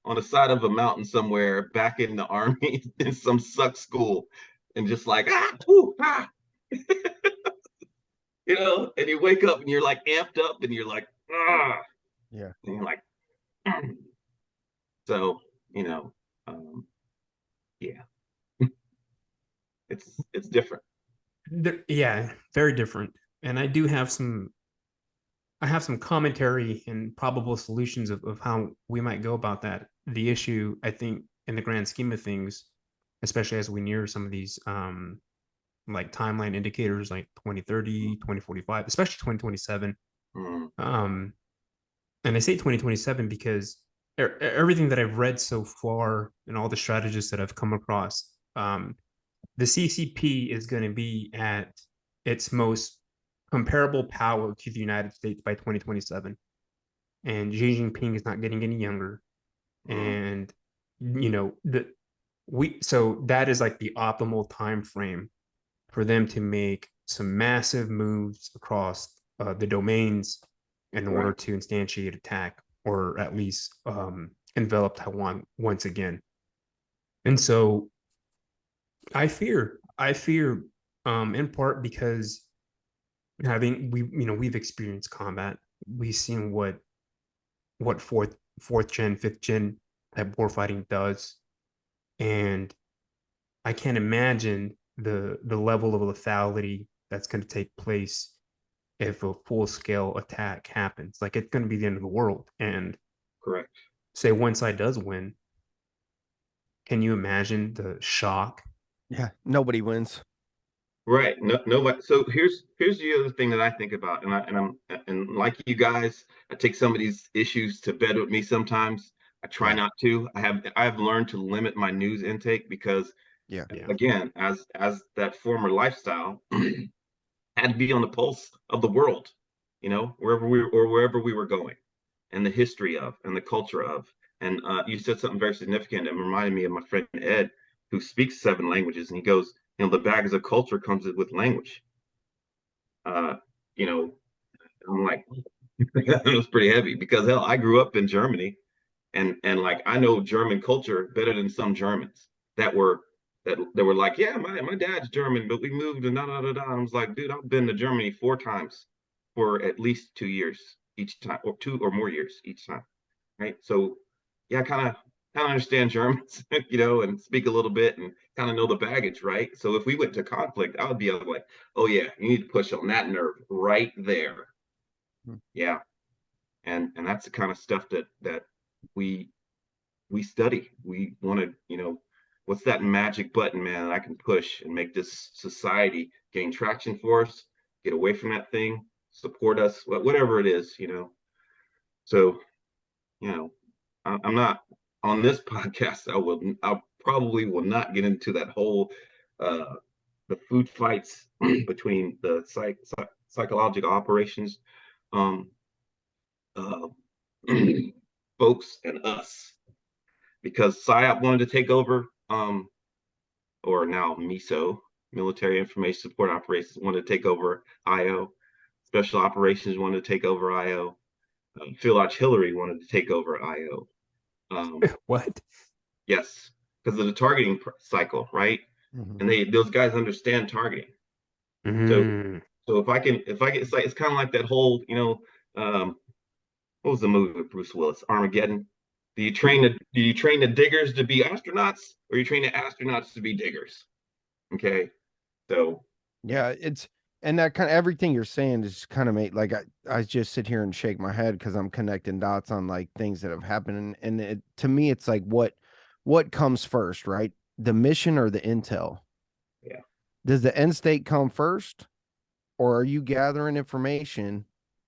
on the side of a mountain somewhere back in the army in some suck school, and just like and you wake up and you're like amped up and you're like yeah, and you're like so yeah, it's different. Yeah, very different. And I have some commentary and probable solutions of how we might go about that. The issue, I think, in the grand scheme of things, especially as we near some of these like timeline indicators like 2030, 2045, especially 2027. And I say 2027 because everything that I've read so far and all the strategists that I've come across, the CCP is going to be at its most comparable power to the United States by 2027. And Xi Jinping is not getting any younger. And so that is like the optimal time frame for them to make some massive moves across the domains in order to instantiate attack, or at least envelop Taiwan once again. And so I fear in part because we've experienced combat. We've seen what fourth gen, fifth gen type warfighting does, and I can't imagine the level of lethality that's going to take place if a full scale attack happens. Like, it's going to be the end of the world. And correct. Say one side does win. Can you imagine the shock? Yeah, nobody wins. Right. Nobody. So here's the other thing that I think about, and like you guys, I take some of these issues to bed with me sometimes. I try not to. I've learned to limit my news intake because, again, as that former lifestyle, had to be on the pulse of the world, wherever we were going, and the history of, and the culture of. And you said something very significant and reminded me of my friend Ed, who speaks 7 languages, and he goes, the baggage of culture comes with language. I'm like, it was pretty heavy because hell, I grew up in Germany, and like I know German culture better than some Germans that were like, yeah, my dad's German, but we moved and da da da da. I was like, dude, I've been to Germany 4 times for at least 2 years each time, or 2 or more years each time, right? So yeah, kind of understand Germans, and speak a little bit and kind of know the baggage, right? So if we went to conflict, I would be like, oh yeah, you need to push on that nerve right there. Yeah. And that's the kind of stuff that we study. We want to, what's that magic button, man, that I can push and make this society gain traction for us, get away from that thing, support us, whatever it is, So, I'm not on this podcast. I probably will not get into that whole the food fights between the psychological operations uh, folks and us, because PSYOP wanted to take over, or now MISO, Military Information Support Operations, wanted to take over IO. Special Operations wanted to take over IO. Field Artillery wanted to take over IO. What? Yes, because of the targeting cycle, right? And those guys understand targeting. So if I get, it's kind of like that whole, what was the movie with Bruce Willis? Armageddon. Do you train the diggers to be astronauts, or you train the astronauts to be diggers? Okay, so yeah, and that kind of everything you're saying is kind of made like I just sit here and shake my head because I'm connecting dots on like things that have happened, and to me it's like what comes first, right? The mission or the intel? Yeah. Does the end state come first, or are you gathering information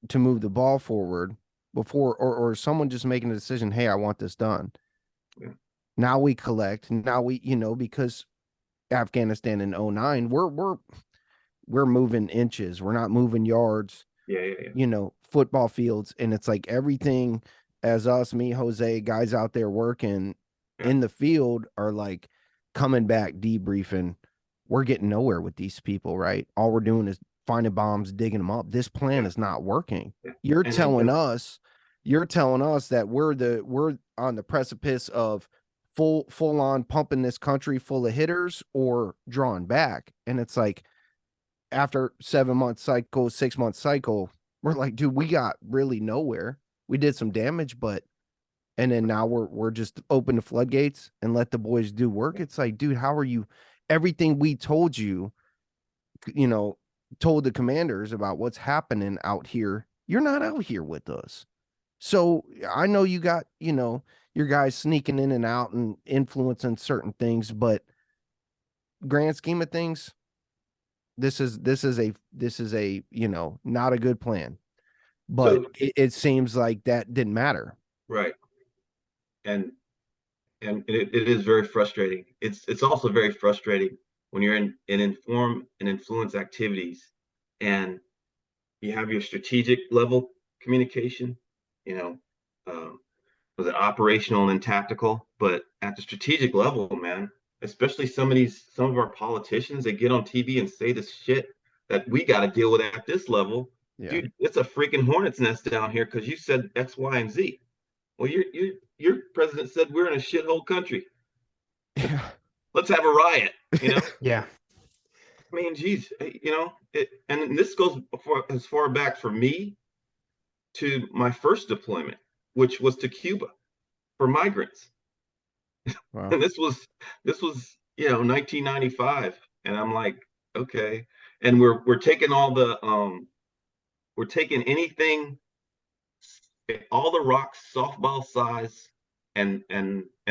to move the ball forward before, or someone just making a decision, hey, I want this done? Yeah. Now we collect, now we, because Afghanistan in 09, we're moving inches, we're not moving yards. Yeah. Football fields, and it's like everything, as us, me, Jose, guys out there working in the field are like coming back, debriefing. We're getting nowhere with these people, right? All we're doing is finding bombs, digging them up. This plan is not working. You're telling us that we're on the precipice of full on pumping this country full of hitters or drawing back. And it's like, after 7-month cycle, 6-month cycle, we're like, dude, we got really nowhere. We did some damage, and then now we're just open the floodgates and let the boys do work. It's like, dude, how are you? Everything we told you, told the commanders about what's happening out here, you're not out here with us. So I know you got, your guys sneaking in and out and influencing certain things, but grand scheme of things, this is a not a good plan. But so, it seems like that didn't matter. Right. And it is very frustrating. It's also very frustrating when you're in inform and influence activities, and you have your strategic level communication, was it operational and then tactical? But at the strategic level, man, especially some of our politicians that get on TV and say this shit that we got to deal with at this level. Yeah. Dude, it's a freaking hornet's nest down here because you said X, Y, and Z. Well, your president said we're in a shithole country. Yeah. Let's have a riot, Yeah. I mean, geez, and this goes as far back for me to my first deployment, which was to Cuba for migrants. Wow. And this was 1995, and I'm like, okay, and we're taking all the we're taking anything, all the rocks softball size and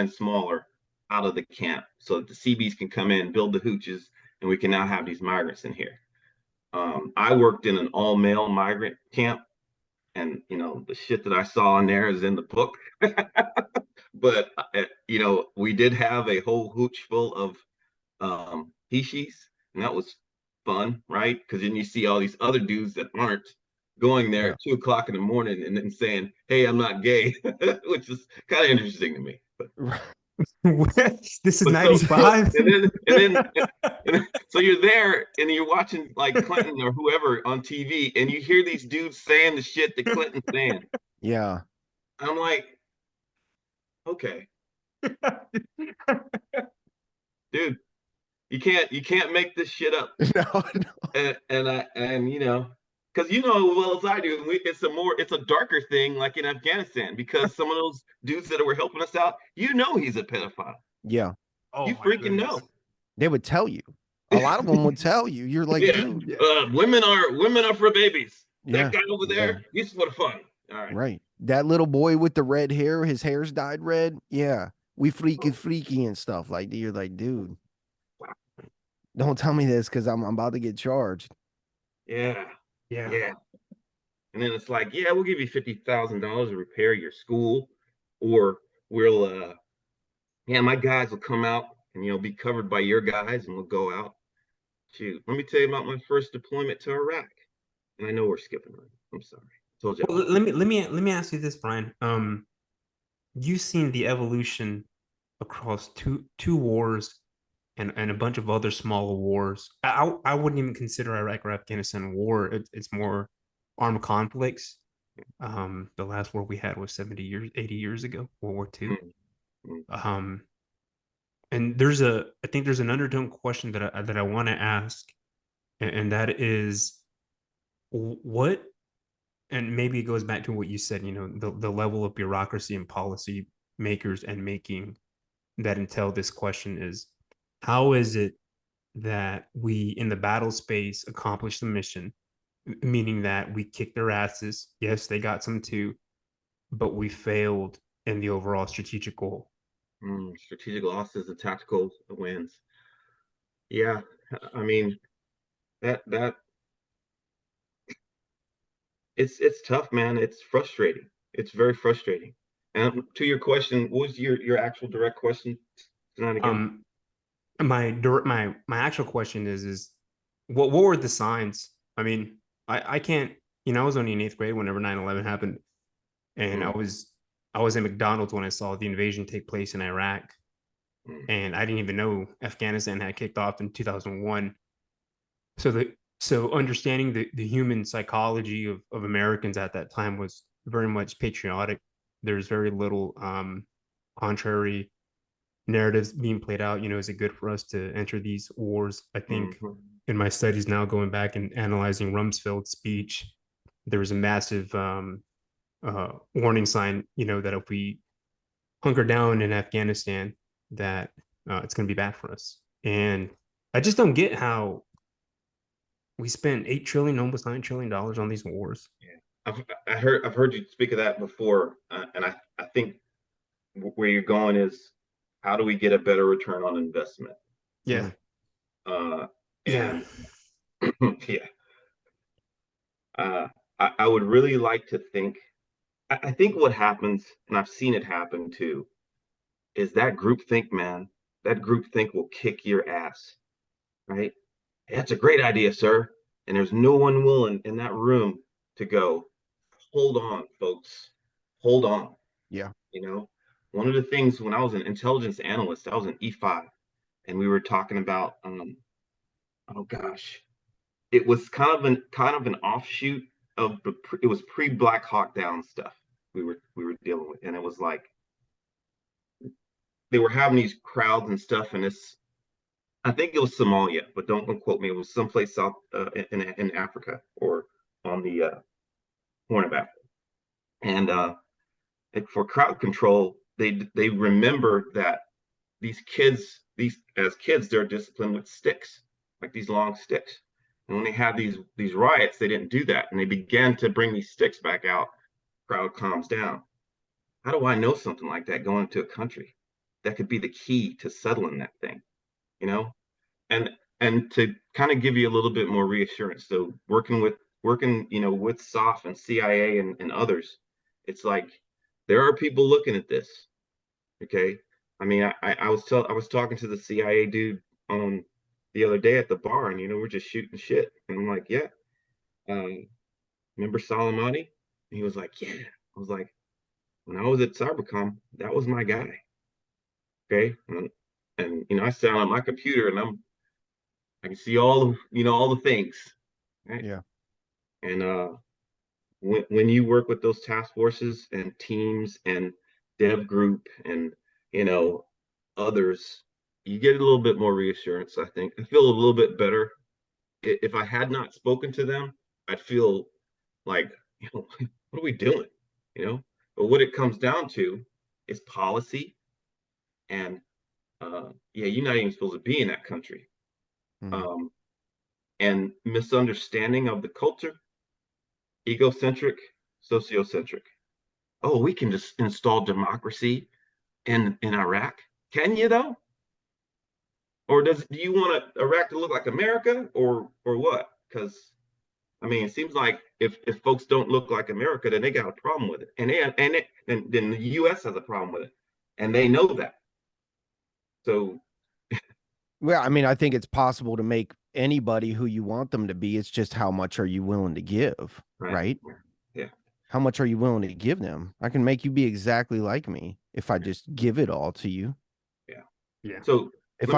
smaller out of the camp so that the CBs can come in, build the hooches, and we can now have these migrants in here. I worked in an all-male migrant camp, and the shit that I saw in there is in the book. But we did have a whole hooch full of Hishis, and that was fun, right? Because then you see all these other dudes that aren't going there at 2 o'clock in the morning and then saying, "Hey, I'm not gay," which is kind of interesting to me. But. This is But 95. So you're there and you're watching like Clinton or whoever on TV, and you hear these dudes saying the shit that Clinton's saying. Yeah. I'm like, okay, dude, you can't make this shit up. No. And you know, because you know as well as I do, it's a darker thing, like in Afghanistan, because some of those dudes that were helping us out, you know, he's a pedophile. Yeah. Oh, You my freaking goodness. know. They would tell you. A lot of them would tell you. You're like, Yeah. dude. Women are for babies. Yeah. That guy over there, he's for the fun. All right. Right. That little boy with the red hair, his hair's dyed red. Yeah. We freaky and stuff. Like, you're like, dude, don't tell me this because I'm about to get charged. Yeah. Yeah. Yeah. And then it's like, yeah, we'll give you $50,000 to repair your school, or we'll my guys will come out and be covered by your guys, and we'll go out. Shoot, let me tell you about my first deployment to Iraq. And I know we're skipping around. I'm sorry. I told you. Well, let me ask you this, Brian. You've seen the evolution across two wars and a bunch of other smaller wars. I wouldn't even consider Iraq or Afghanistan a war. It's more armed conflicts. The last war we had was 80 years ago, World War II. Mm-hmm. And I think there's an undertone question that I want to ask, and that is what, and maybe it goes back to what you said, the level of bureaucracy and policy makers and making that entail this question is, how is it that we in the battle space accomplish the mission, meaning that we kicked their asses? Yes, they got some too, but we failed in the overall strategic goal. Strategic losses and tactical wins. Yeah, I mean that it's tough, man. It's frustrating. It's very frustrating. And to your question, what was your actual direct question tonight again? My actual question is what were the signs? I mean, I can't, I was only in 8th grade whenever 9/11 happened, and I was in McDonald's when I saw the invasion take place in Iraq, and I didn't even know Afghanistan had kicked off in 2001. So understanding the human psychology of Americans at that time was very much patriotic. There's very little contrary narratives being played out. Is it good for us to enter these wars? I think in my studies now, going back and analyzing Rumsfeld's speech, there was a massive warning sign, that if we hunker down in Afghanistan, that it's going to be bad for us. And I just don't get how we spent $8 trillion, almost $9 trillion on these wars. Yeah, I've heard you speak of that before, and I think where you're going is, how do we get a better return on investment? Yeah. Yeah. I would really like to think. I think what happens, and I've seen it happen too, is that groupthink, man. That groupthink will kick your ass, right? Hey, that's a great idea, sir. And there's no one willing in that room to go, hold on, folks, hold on. Yeah. One of the things when I was an intelligence analyst, I was an E5, and we were talking about, oh gosh, it was kind of an offshoot of it was pre-Black Hawk Down stuff we were dealing with, and it was like they were having these crowds and stuff, and I think it was Somalia, but don't quote me. It was someplace south in Africa or on the Horn of Africa, and for crowd control, they remember that these kids, they're disciplined with sticks, like these long sticks. And when they had these riots, they didn't do that, and they began to bring these sticks back out. Crowd calms down. How do I know something like that going into a country? That could be the key to settling that thing, and to kind of give you a little bit more reassurance. So working with SOF and CIA and others, it's like there are people looking at this. Okay, I mean, I was talking to the CIA dude on the other day at the bar, and we're just shooting shit, and I'm like, yeah, remember Soleimani? And he was like, yeah. I was like, when I was at CyberCom, that was my guy. Okay. And I sit on my computer and I can see all the things. Right? Yeah. And when you work with those task forces and teams and dev group and others, you get a little bit more reassurance. I think I feel a little bit better. If I had not spoken to them, I'd feel like, what are we doing? But what it comes down to is policy, and you're not even supposed to be in that country. Mm-hmm. And misunderstanding of the culture, egocentric, sociocentric. Oh, we can just install democracy in Iraq. Can you though? Or do you want Iraq to look like America, or what? Because it seems like if folks don't look like America, then they got a problem with it, and then the U.S. has a problem with it, and they know that. So, well, I think it's possible to make anybody who you want them to be. It's just how much are you willing to give, right? Yeah. How much are you willing to give them? I can make you be exactly like me if I just give it all to you. Yeah. So if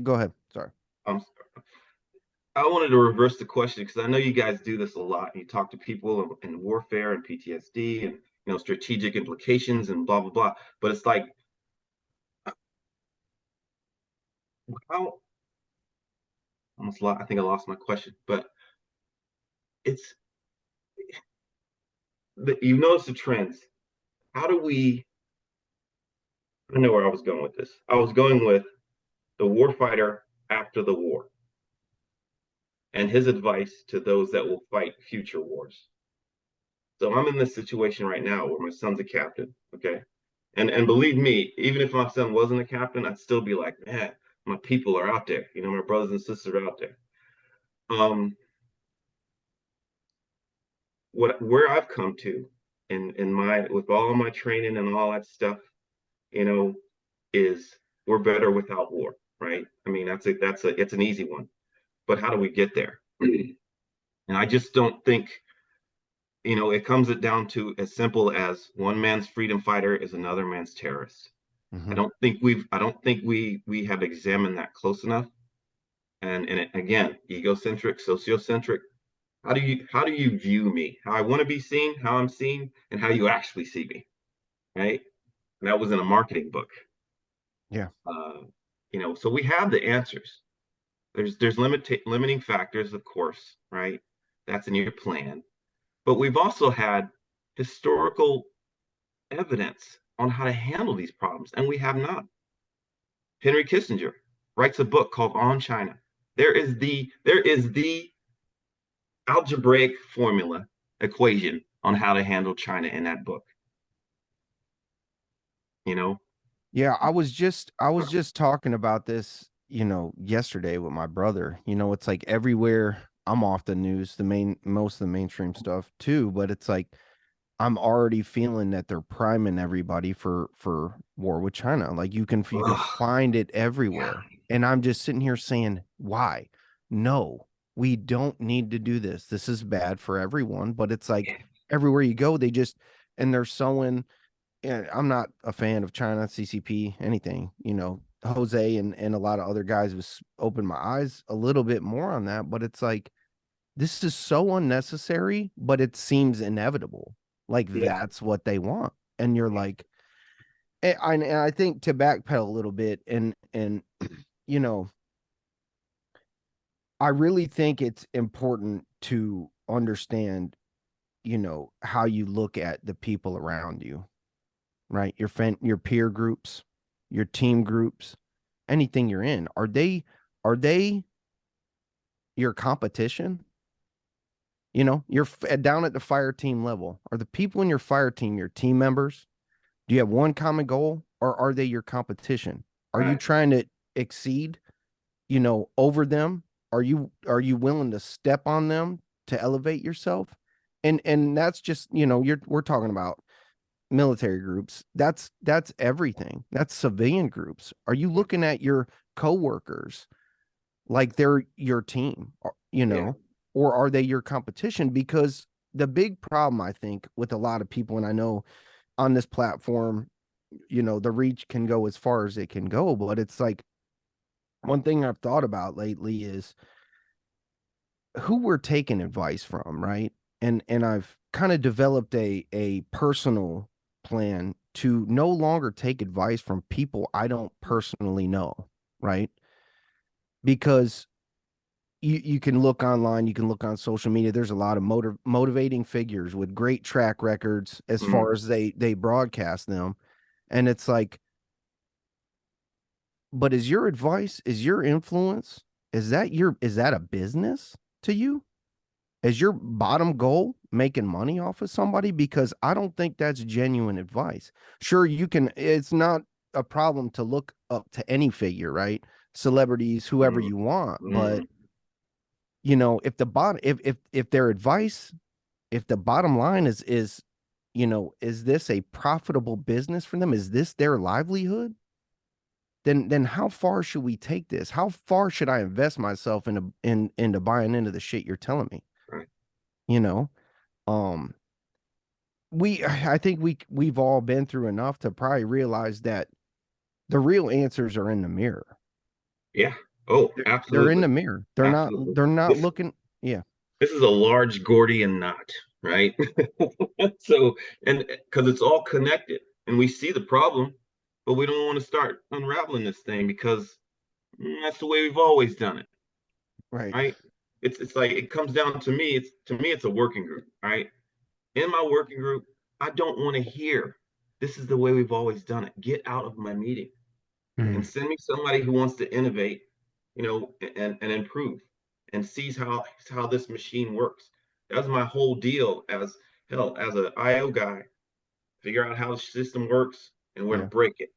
go ahead. Sorry. I wanted to reverse the question because I know you guys do this a lot. You talk to people in warfare and PTSD and strategic implications and blah blah blah. But it's like, how I think I lost my question. But it's you notice the trends. How do we? I know where I was going with this. I was going with the warfighter after the war and his advice to those that will fight future wars. So I'm in this situation right now where my son's a captain, okay? And believe me, even if my son wasn't a captain, I'd still be like, man, my people are out there. My brothers and sisters are out there. Where I've come to in my with all my training and all that stuff, is we're better without war, right? It's an easy one. But how do we get there? And I just don't think, it comes down to as simple as one man's freedom fighter is another man's terrorist. Mm-hmm. I don't think we have examined that close enough. And again, egocentric, sociocentric. How do you view me? How I want to be seen, how I'm seen, and how you actually see me, right? And that was in a marketing book. Yeah. So we have the answers. There's limiting factors, of course, right? That's in your plan. But we've also had historical evidence on how to handle these problems, and we have not. Henry Kissinger writes a book called On China. There is the algebraic formula equation on how to handle China in that book. Yeah, I was just talking about this, yesterday with my brother. It's like everywhere I'm off the news, most of the mainstream stuff too, but it's like I'm already feeling that they're priming everybody for war with China. Like you can find it everywhere. And I'm just sitting here saying, why? No, we don't need to do this. This is bad for everyone, but it's like everywhere you go, and they're sowing. And I'm not a fan of China, CCP, anything, Jose and a lot of other guys have opened my eyes a little bit more on that, but it's like, this is so unnecessary, but it seems inevitable. Like that's what they want. And you're like, and I think to backpedal a little bit and, I really think it's important to understand, how you look at the people around you. Right? Your peer groups, your team groups, anything you're in, are they your competition? You're down at the fire team level. Are the people in your fire team your team members? Do you have one common goal, or are they your competition? Are you trying to exceed, over them? Are you willing to step on them to elevate yourself? And that's just, we're talking about military groups. That's everything. That's civilian groups. Are you looking at your coworkers like they're your team, or are they your competition? Because the big problem, I think, with a lot of people, and I know on this platform, the reach can go as far as it can go. But it's like, one thing I've thought about lately is who we're taking advice from, right? And I've kind of developed a personal plan to no longer take advice from people I don't personally know, right? Because you can look online, you can look on social media. There's a lot of motivating figures with great track records as far as they broadcast them, and it's like, but is your advice, is your influence, is that a business to you? Is your bottom goal making money off of somebody? Because I don't think that's genuine advice. Sure, it's not a problem to look up to any figure, right? Celebrities, whoever you want, but if the bottom, if their advice, if the bottom line is is this a profitable business for them? Is this their livelihood? Then how far should we take this? How far should I invest myself into buying into the shit you're telling me? Right. Um, I think we've all been through enough to probably realize that the real answers are in the mirror. Yeah. Oh, absolutely. They're in the mirror. They're not looking. Yeah. This is a large Gordian knot, right? So, and because it's all connected, and we see the problem, but we don't want to start unraveling this thing because that's the way we've always done it, right? It's like, it comes down to me. It's a working group, right? In my working group, I don't want to hear this is the way we've always done it. Get out of my meeting and send me somebody who wants to innovate, and improve and sees how this machine works. That's my whole deal as an IO guy. Figure out how the system works and where to break it.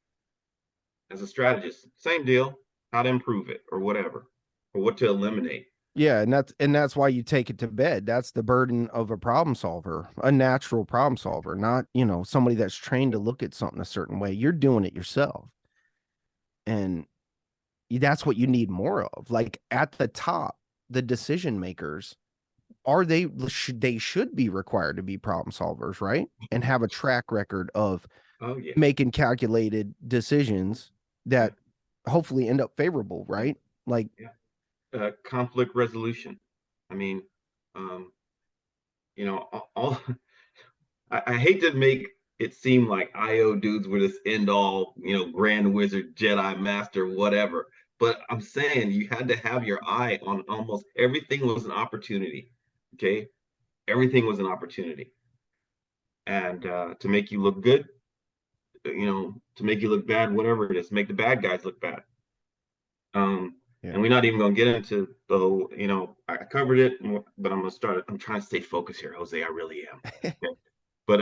As a strategist, same deal, how to improve it or whatever, or what to eliminate. Yeah, and that's why you take it to bed. That's the burden of a problem solver, a natural problem solver, not, somebody that's trained to look at something a certain way. You're doing it yourself. And that's what you need more of. Like, at the top, the decision makers they should be required to be problem solvers, right? And have a track record of making calculated decisions that hopefully end up favorable, right? Like, conflict resolution. I mean, all I hate to make it seem like IO dudes were this end all, grand wizard, Jedi master, whatever. But I'm saying you had to have your eye on almost everything was an opportunity. Okay. Everything was an opportunity. And to make you look good, to make you look bad, whatever it is, make the bad guys look bad. And we're not even going to get into the, I covered it, but I'm trying to stay focused here, Jose. I really am. Okay? But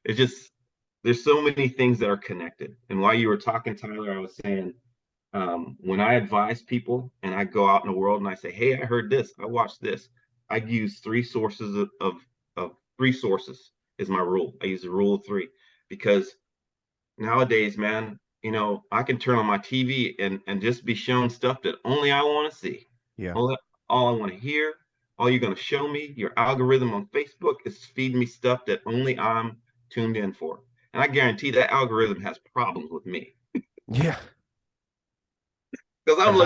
it's just, there's so many things that are connected. And while you were talking, Tyler, I was saying, when I advise people and I go out in the world and I say, hey, I heard this, I watched this, I use three sources of three sources is my rule. I use the rule of three, because nowadays, man, I can turn on my TV and just be shown stuff that only I want to see. Yeah. All I want to hear, all you're going to show me, your algorithm on Facebook is feeding me stuff that only I'm tuned in for. And I guarantee that algorithm has problems with me. Yeah. Because I'm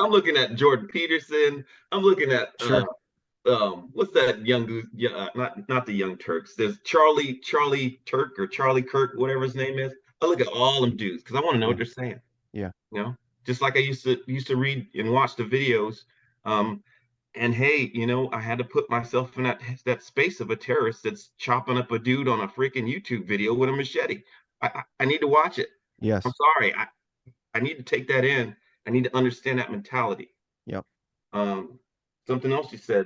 looking at Jordan Peterson. I'm looking at what's that young dude? Not the Young Turks. There's Charlie Turk or Charlie Kirk, whatever his name is. I look at all them dudes because I want to know what they're saying. Yeah. Just like I used to read and watch the videos. And hey, I had to put myself in that space of a terrorist that's chopping up a dude on a freaking YouTube video with a machete. I need to watch it. Yes. I'm sorry. I need to take that in. I need to understand that mentality. Yep. Something else you said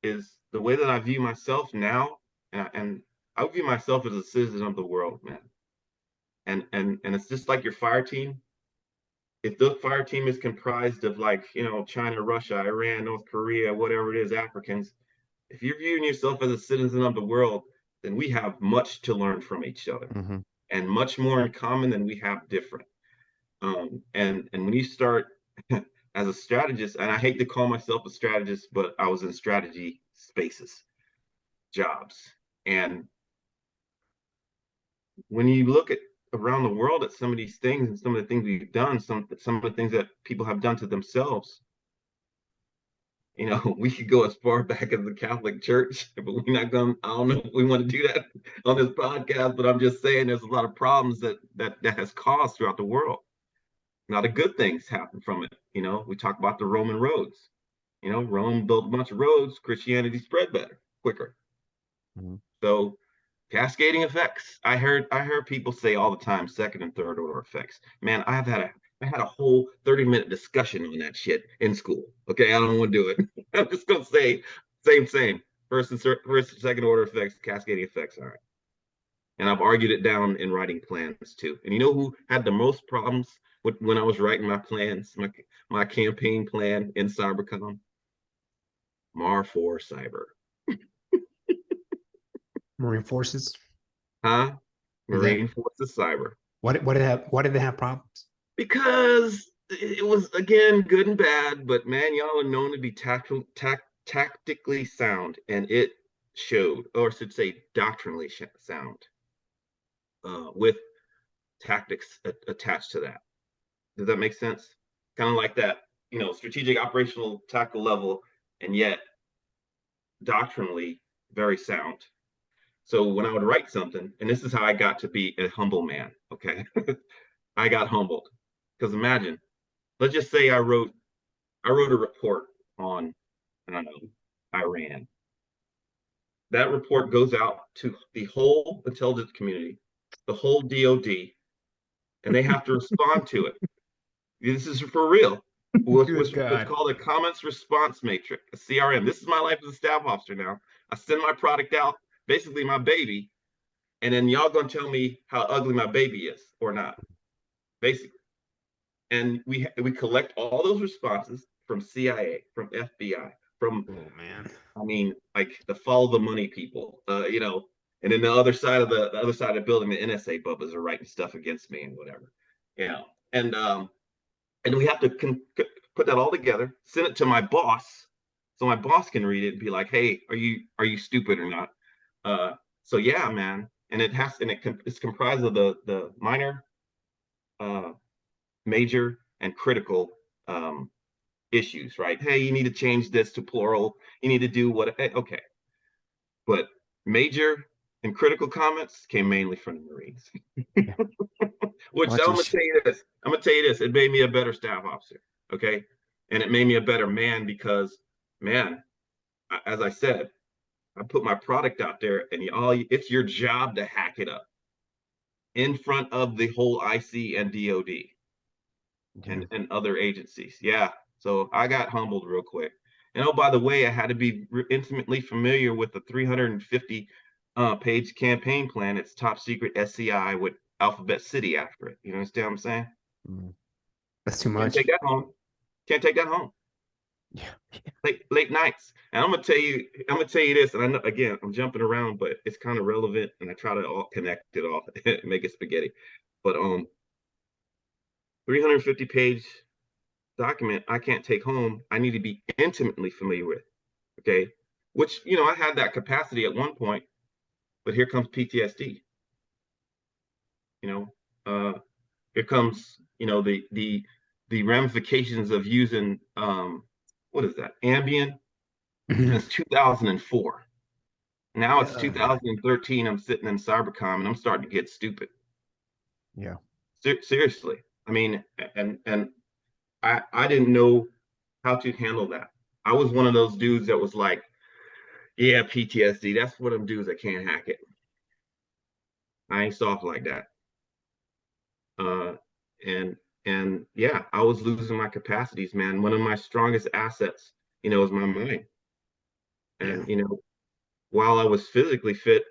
is the way that I view myself now, and I view myself as a citizen of the world, man. And it's just like your fire team. If the fire team is comprised of China, Russia, Iran, North Korea, whatever it is, Africans, if you're viewing yourself as a citizen of the world, then we have much to learn from each other, and much more in common than we have different. And when you start as a strategist, and I hate to call myself a strategist, but I was in strategy spaces, jobs, and when you look at around the world at some of these things and some of the things we've done, some of the things that people have done to themselves, you know, we could go as far back as the Catholic Church, but we're not going. I don't know if we want to do that on this podcast. But I'm just saying, there's a lot of problems that has caused throughout the world. A lot of good things happen from it. You know, we talk about the Roman roads. You know, Rome built a bunch of roads. Christianity spread better, quicker. Mm-hmm. So cascading effects. I heard people say all the time, second and third order effects. Man, I had a whole 30-minute discussion on that shit in school. Okay, I don't want to do it. I'm just gonna say same. First and second order effects, cascading effects. All right. And I've argued it down in writing plans too. And you know who had the most problems when I was writing my plans, my campaign plan in CyberCom? Mar 4 Cyber. Marine Forces. Huh? Marine Forces Cyber. Why did they have problems? Because it was, again, good and bad, but man, y'all are known to be tactically sound, and it showed, or I should say doctrinally sound, with tactics attached to that. Does that make sense? Kind of like that, you know, strategic, operational, tactical level, and yet doctrinally very sound. So when I would write something, and this is how I got to be a humble man, okay? I got humbled. Because imagine, let's just say I wrote a report on, I don't know, Iran. That report goes out to the whole intelligence community, the whole DOD, and they have to respond to it. This is for real. What's called a comments response matrix, a CRM. This is my life as a staff officer now. I send my product out, basically my baby, and then y'all gonna tell me how ugly my baby is or not, basically. And we collect all those responses from CIA, from FBI, from, oh man, I mean, like the follow the money people, you know, and then the other side of the building, the NSA bubbas are writing stuff against me and whatever, you know, and we have to put that all together, send it to my boss, so my boss can read it and be like, hey, are you stupid or not? So yeah, man, and it's comprised of the minor, major, and critical issues, right? Hey, you need to change this to plural. You need to do what? Okay, but major and critical comments came mainly from the Marines. Which I'm gonna tell you this. It made me a better staff officer, okay, and it made me a better man because, man, as I said, I put my product out there, and it's your job to hack it up in front of the whole IC and DOD. And other agencies. Yeah. So I got humbled real quick. And oh, by the way, I had to be intimately familiar with the 350 page campaign plan. It's top secret SCI with Alphabet City after it. You understand what I'm saying? That's too much. Can't take that home. Can't take that home. Yeah. Late nights. And I'm gonna tell you this, and I know, again, I'm jumping around, but it's kind of relevant, and I try to all connect it all, make it spaghetti. But 350 page document I can't take home. I need to be intimately familiar with. Okay. Which, you know, I had that capacity at one point, but here comes PTSD. You know, here comes, you know, the ramifications of using what is that? Ambien since 2004. Now it's 2013. I'm sitting in CyberCom and I'm starting to get stupid. Yeah. Seriously. I mean, and I didn't know how to handle that. I was one of those dudes that was like, yeah, PTSD, that's what them dudes that can't hack it. I ain't soft like that. And yeah, I was losing my capacities, man. One of my strongest assets, you know, is my mind. And, you know, while I was physically fit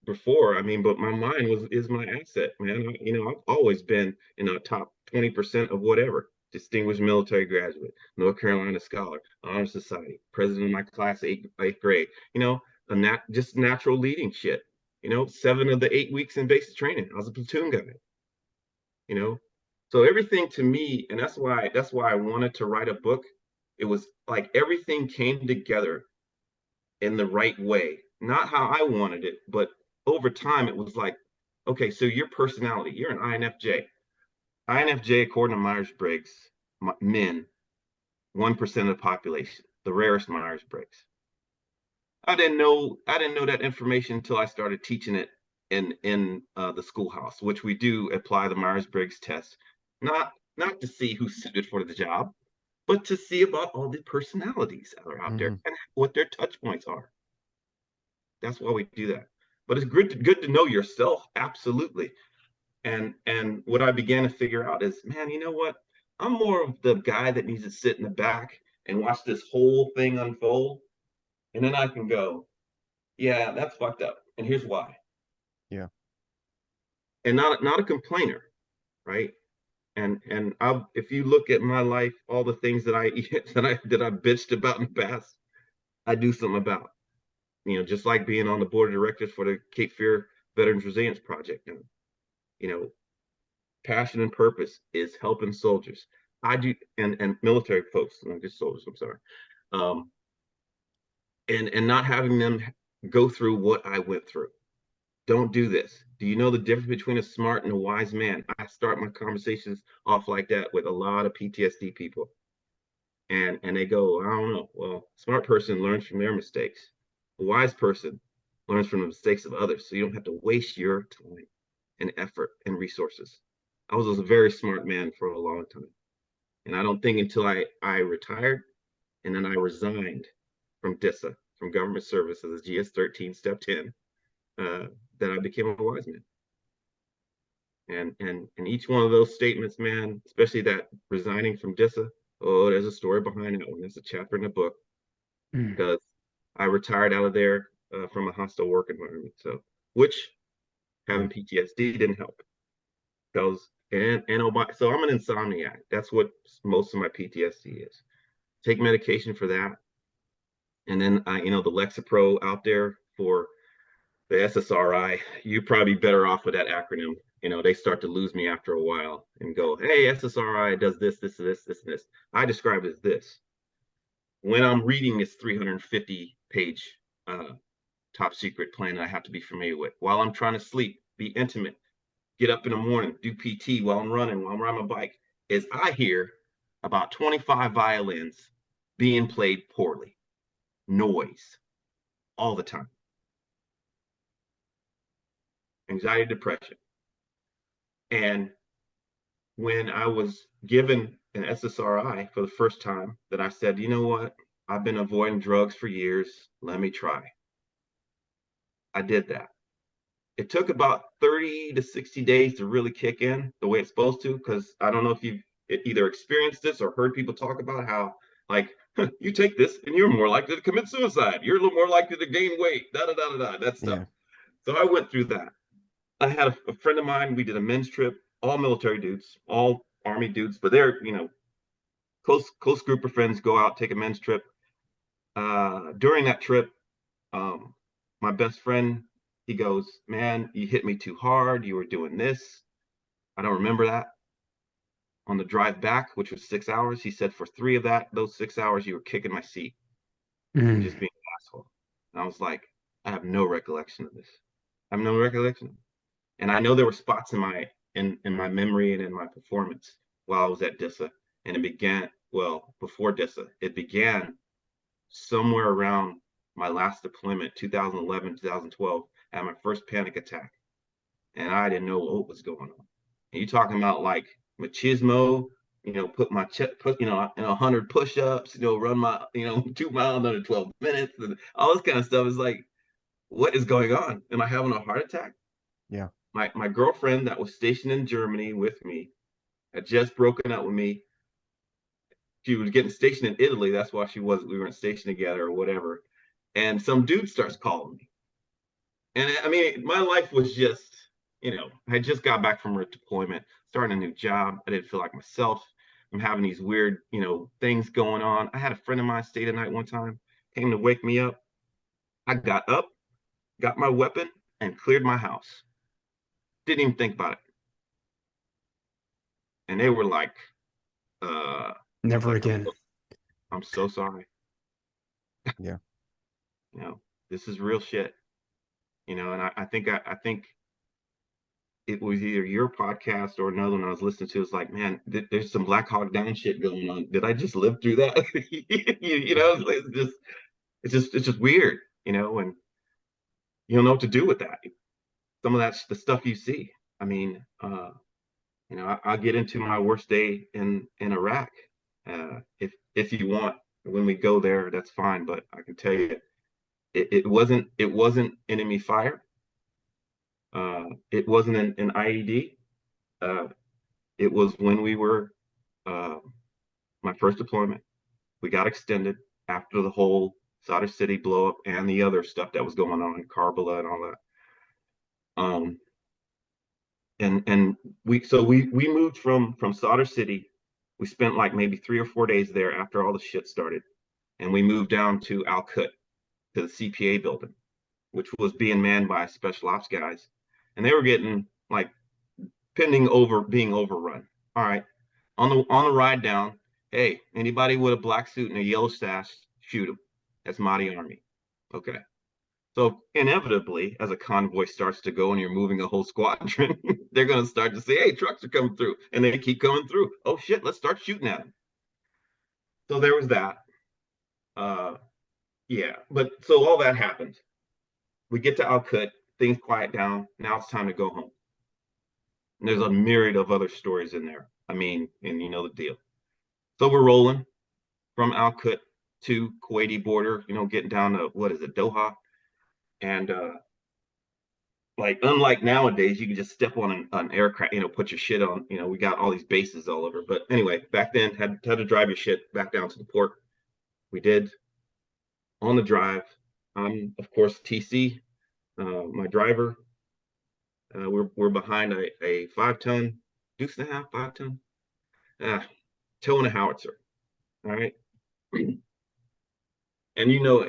before, I mean, but my mind is my asset, man. You know, I've always been in the top 20% of whatever. Distinguished military graduate, North Carolina scholar, honor society, president of my class, eighth grade. You know, just natural leading shit. You know, 7 of the 8 weeks in basic training, I was a platoon guy. You know, so everything to me, and that's why I wanted to write a book. It was like everything came together in the right way, not how I wanted it, but over time it was like Okay, so your personality, you're an INFJ. INFJ, according to Myers-Briggs, men, 1% of the population, the rarest Myers-Briggs. I didn't know that information until I started teaching it in the schoolhouse, which we do apply the Myers-Briggs test, not to see who's suited for the job, but to see about all the personalities that are out there and what their touch points are. That's why we do that. But it's good to know yourself, absolutely. And what I began to figure out is, man, you know what? I'm more of the guy that needs to sit in the back and watch this whole thing unfold, and then I can go, yeah, that's fucked up, and here's why. Yeah. And not a complainer, right? And if you look at my life, all the things that I bitched about in the past, I do something about. You know, just like being on the board of directors for the Cape Fear Veterans Resilience Project. And, you know, passion and purpose is helping soldiers. I do, and military folks, not just soldiers, I'm sorry. And not having them go through what I went through. Don't do this. Do you know the difference between a smart and a wise man? I start my conversations off like that with a lot of PTSD people. And they go, I don't know. Well, smart person learns from their mistakes. A wise person learns from the mistakes of others. So you don't have to waste your time and effort and resources. I was a very smart man for a long time. And I don't think until I retired and then I resigned from DISA, from government service as a GS-13 step 10, that I became a wise man. And each one of those statements, man, especially that resigning from DISA, oh, there's a story behind that one. There's a chapter in the book because I retired out of there from a hostile work environment. So, which having PTSD didn't help. Because so I'm an insomniac. That's what most of my PTSD is. Take medication for that, and then the Lexapro out there for the SSRI. You're probably better off with that acronym. You know, they start to lose me after a while and go, hey, SSRI does this, this, this, this, and this. I describe it as this. When I'm reading this 350-page top secret plan that I have to be familiar with, while I'm trying to sleep, be intimate, get up in the morning, do PT while I'm running, while I'm riding my bike, is I hear about 25 violins being played poorly. Noise. All the time. Anxiety, depression. And when I was given an SSRI for the first time, that I said, you know what? I've been avoiding drugs for years. Let me try. I did that. It took about 30 to 60 days to really kick in the way it's supposed to, because I don't know if you've either experienced this or heard people talk about how, like, you take this and you're more likely to commit suicide. You're a little more likely to gain weight, that stuff. Yeah. So I went through that. I had a friend of mine, we did a men's trip, all military dudes, all Army dudes, but they're, close group of friends go out, take a men's trip. During that trip, my best friend, he goes, man, you hit me too hard. You were doing this. I don't remember that. On the drive back, which was 6 hours, he said for 3 of those 6 hours, you were kicking my seat and just being an asshole. And I was like, I have no recollection of this. I have no recollection. And I know there were spots in my memory and in my performance while I was at DISA. And it began, before DISA, it began somewhere around my last deployment, 2011, 2012, I had my first panic attack. And I didn't know what was going on. And you're talking about like machismo, put my in 100 push-ups, run my, 2 miles under 12 minutes, and all this kind of stuff. Is like, what is going on? Am I having a heart attack? Yeah. My girlfriend that was stationed in Germany with me had just broken up with me. She was getting stationed in Italy. That's why we weren't stationed together or whatever. And some dude starts calling me. And I mean, my life was just, I just got back from a deployment, starting a new job. I didn't feel like myself. I'm having these weird, things going on. I had a friend of mine stay the night one time, came to wake me up. I got up, got my weapon, and cleared my house. Didn't even think about it. And they were like, never again. I'm so sorry. Yeah. This is real shit. And I think it was either your podcast or another one I was listening to. It's like, man, there's some Black Hawk Down shit going on. Did I just live through that? You know, it's just weird, you know, and you don't know what to do with that. Some of that's the stuff you see. I mean, you know, I'll get into my worst day in Iraq, if you want. When we go there, that's fine. But I can tell you, it wasn't enemy fire. It wasn't an IED. It was when we were my first deployment. We got extended after the whole Sadr City blow up and the other stuff that was going on in Karbala and all that. And we moved from Sadr City. We spent like maybe 3 or 4 days there after all the shit started, and we moved down to Al Qut, to the CPA building, which was being manned by special ops guys, and they were getting like being overrun. All right, on the ride down, hey, anybody with a black suit and a yellow sash, shoot them. That's Mahdi Army. Okay. So inevitably, as a convoy starts to go and you're moving a whole squadron, they're going to start to say, hey, trucks are coming through. And they keep coming through. Oh, shit, let's start shooting at them. So there was that. Yeah, but so all that happened. We get to Al Qut, things quiet down. Now it's time to go home. And there's a myriad of other stories in there. I mean, and you know the deal. So we're rolling from Al Qut to Kuwaiti border, you know, getting down to, what is it, Doha? And like, unlike nowadays, you can just step on an aircraft, you know, put your shit on, you know, we got all these bases all over. But anyway, back then, had to drive your shit back down to the port. We did. On the drive, of course, TC, my driver, we're behind a 5-ton, deuce and a half, 5-ton, towing a howitzer. All right. And you know,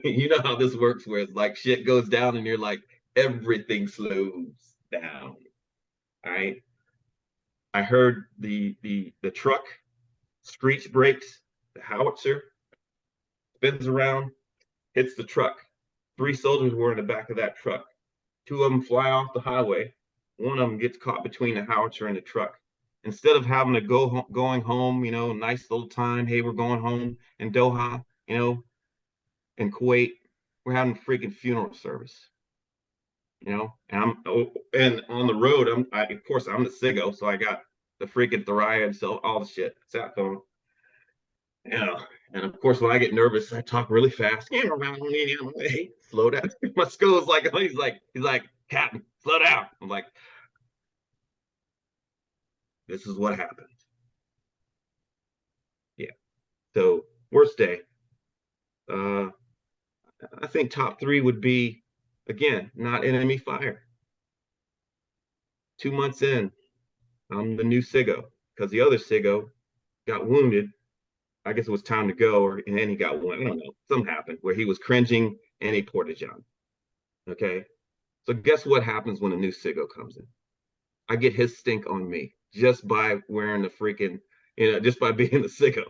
you know how this works, where it's like shit goes down and you're like, everything slows down. All right. I heard the truck screech brakes, the howitzer spins around, hits the truck. 3 soldiers were in the back of that truck. 2 of them fly off the highway. 1 of them gets caught between the howitzer and the truck. Instead of having to going home, you know, nice little time, hey, we're going home in Doha, you know, in Kuwait, we're having a freaking funeral service, you know. And on the road, of course I'm the SIGO, so I got the freaking Thuraya and so all the shit, sat phone, you know. And of course, when I get nervous, I talk really fast. Hey, slow down. My skull is like, he's like, Captain, slow down. I'm like, this is what happened. Yeah. So worst day. I think top 3 would be, again, not enemy fire. 2 months in, I'm the new SIGO, because the other SIGO got wounded. I guess it was time to go, and then he got one. I don't know. Something happened where he was cringing and he ported John. Okay. So guess what happens when a new SIGO comes in? I get his stink on me just by wearing the freaking, you know, just by being the SIGO.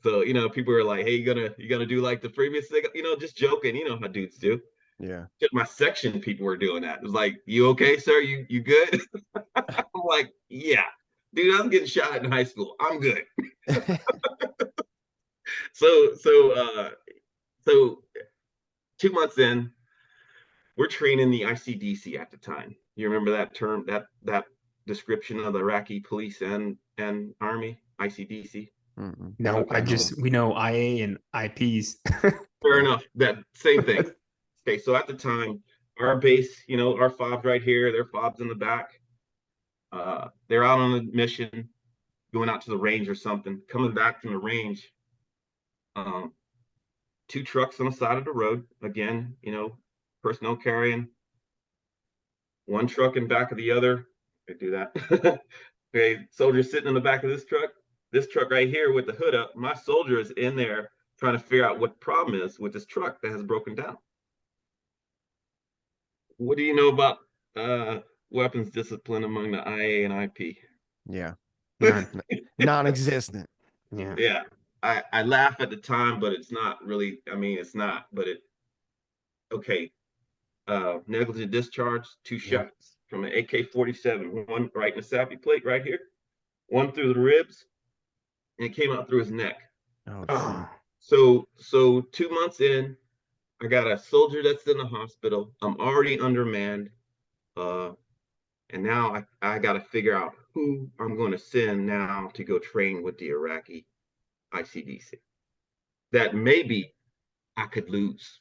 So, you know, people are like, hey, you gonna do like the previous SIGO, you know, just joking, you know how dudes do. Yeah. My section people were doing that. It was like, you okay, sir? You good? I'm like, yeah. Dude, I was getting shot in high school. I'm good. So 2 months in, we're training the ICDC at the time. You remember that term, that description of the Iraqi police and army, ICDC? No, Okay. we know IA and IPs. Fair enough. That same thing. Okay, so at the time, our base, you know, our fobs right here, their fobs in the back. They're out on a mission, going out to the range or something, coming back from the range. 2 trucks on the side of the road, again, you know, personnel carrying. 1 truck in back of the other. I do that. Okay, soldier sitting in the back of this truck right here with the hood up. My soldier is in there trying to figure out what the problem is with this truck that has broken down. What do you know about weapons discipline among the IA and IP? Yeah. Non-existent. Yeah. Yeah. I laugh at the time, but it's not really, I mean, it's not, but okay. Negligent discharge, 2 shots. from an AK-47, one right in the sappy plate right here, one through the ribs, and it came out through his neck. Oh, So 2 months in, I got a soldier that's in the hospital. I'm already undermanned. And now I got to figure out who I'm going to send now to go train with the Iraqi ICDC. That maybe I could lose.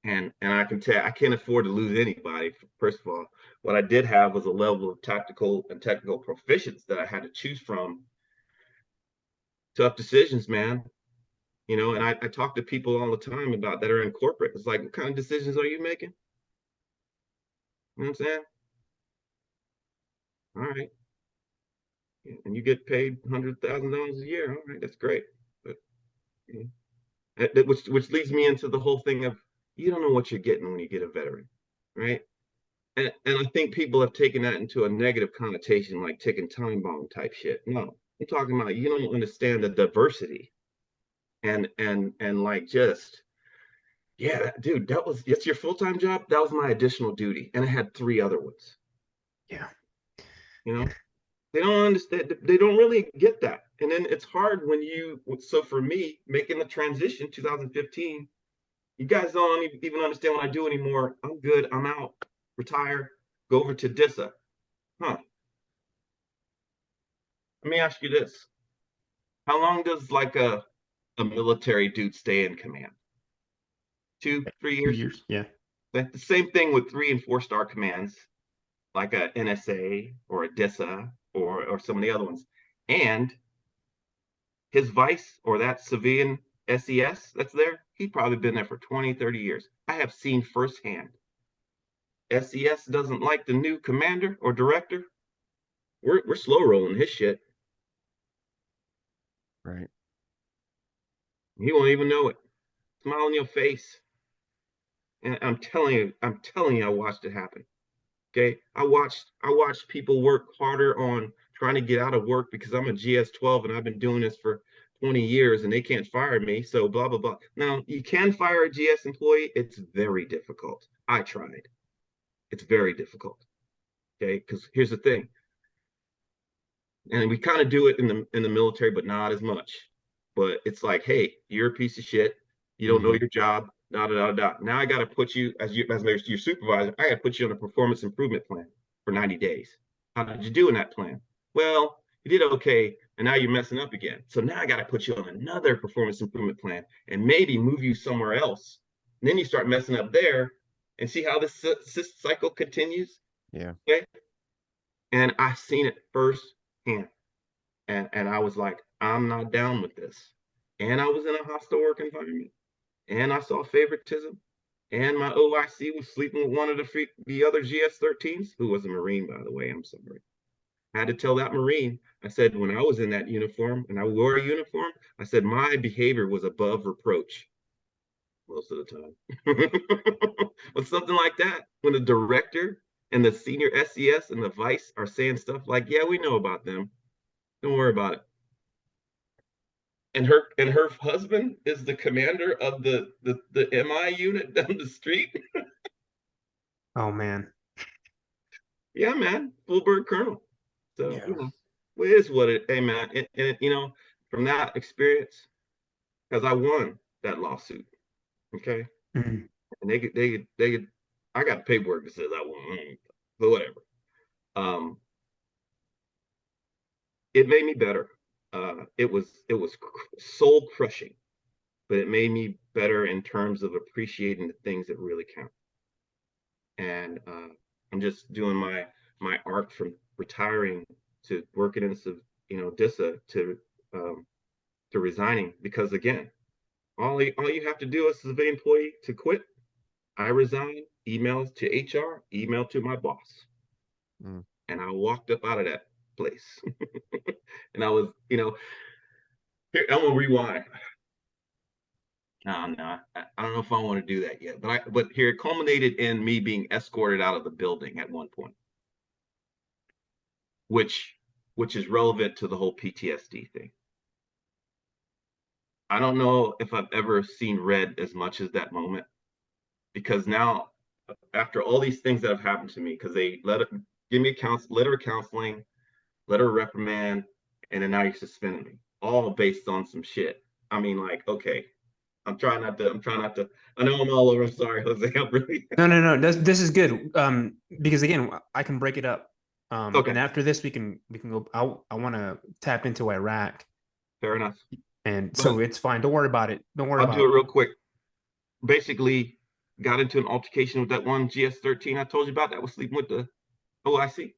And I can tell I can't afford to lose anybody. First of all, what I did have was a level of tactical and technical proficiency that I had to choose from. Tough decisions, man. You know, and I talk to people all the time about that are in corporate. It's like, what kind of decisions are you making? You know what I'm saying? All right. And you get paid $100,000 a year. All right, that's great. But you know, which leads me into the whole thing of you don't know what you're getting when you get a veteran, right? And I think people have taken that into a negative connotation, like ticking time bomb type shit. No, I'm talking about you don't understand the diversity, and like just yeah, dude, it's your full-time job. That was my additional duty, and I had 3 other ones. Yeah. You know, they don't understand. They don't really get that, and then it's hard when you. So for me, making the transition, 2015. You guys don't even understand what I do anymore. I'm good. I'm out. Retire. Go over to DISA. Huh. Let me ask you this. How long does like a military dude stay in command? 2, 3 years? 2 years. Yeah. The same thing with 3 and 4-star commands, like a NSA or a DISA or some of the other ones. And his vice or that civilian SES that's there, he's probably been there for 20, 30 years. I have seen firsthand. SES doesn't like the new commander or director. We're slow rolling his shit. right. He won't even know it. Smile on your face. And I'm telling you, I watched it happen. Okay. I watched people work harder on trying to get out of work because I'm a GS-12 and I've been doing this for 20 years and they can't fire me. So blah, blah, blah. Now you can fire a GS employee. It's very difficult. I tried. It's very difficult. Okay. Because here's the thing. And we kind of do it in the military, but not as much. But it's like, hey, you're a piece of shit. You don't know your job. Da, da, da, da. Now I got to put you as your supervisor. I got to put you on a performance improvement plan for 90 days. How did you do in that plan? Well, you did okay, and now you're messing up again. So now I got to put you on another performance improvement plan and maybe move you somewhere else. And then you start messing up there, and see how this cycle continues. Yeah. Okay. And I've seen it firsthand, and I was like, I'm not down with this. And I was in a hostile work environment. And I saw favoritism, and my OIC was sleeping with one of the other GS-13s, who was a Marine, by the way. I'm sorry. I had to tell that Marine, I said, when I was in that uniform and I wore a uniform, I said, my behavior was above reproach most of the time. But something like that, when the director and the senior SES and the vice are saying stuff like, yeah, we know about them. Don't worry about it. And her husband is the commander of the MI unit down the street. Oh man. Yeah, man, full bird colonel. So Yeah. you know, it is what it. Hey, man, and you know, from that experience, because I won that lawsuit. Okay, Mhm. and they I got paperwork that says I won, but whatever. It made me better. It was soul crushing, but it made me better in terms of appreciating the things that really count. And I'm just doing my arc from retiring to working in DISA to resigning, because again, all you have to do as a civilian employee to quit. I resign, emails to HR, email to my boss, and I walked up out of that place. And I was, here, I'm gonna rewind. No, I don't know if I want to do that yet, but here it culminated in me being escorted out of the building at one point, which is relevant to the whole PTSD thing. I don't know if I've ever seen red as much as that moment, because now after all these things that have happened to me, because they give me a letter of counseling, letter of reprimand, and then now you're suspending me, all based on some shit. I mean, like, okay, I'm trying not to. I know I'm all over. I'm sorry, Jose. I'm really. No. This is good. Because again, I can break it up. Okay. And after this, we can go. I want to tap into Iraq, Fair enough. and so it's fine. Don't worry about it. Don't worry I'll about do it real quick. Basically, got into an altercation with that one GS-13 I told you about that was sleeping with the OIC.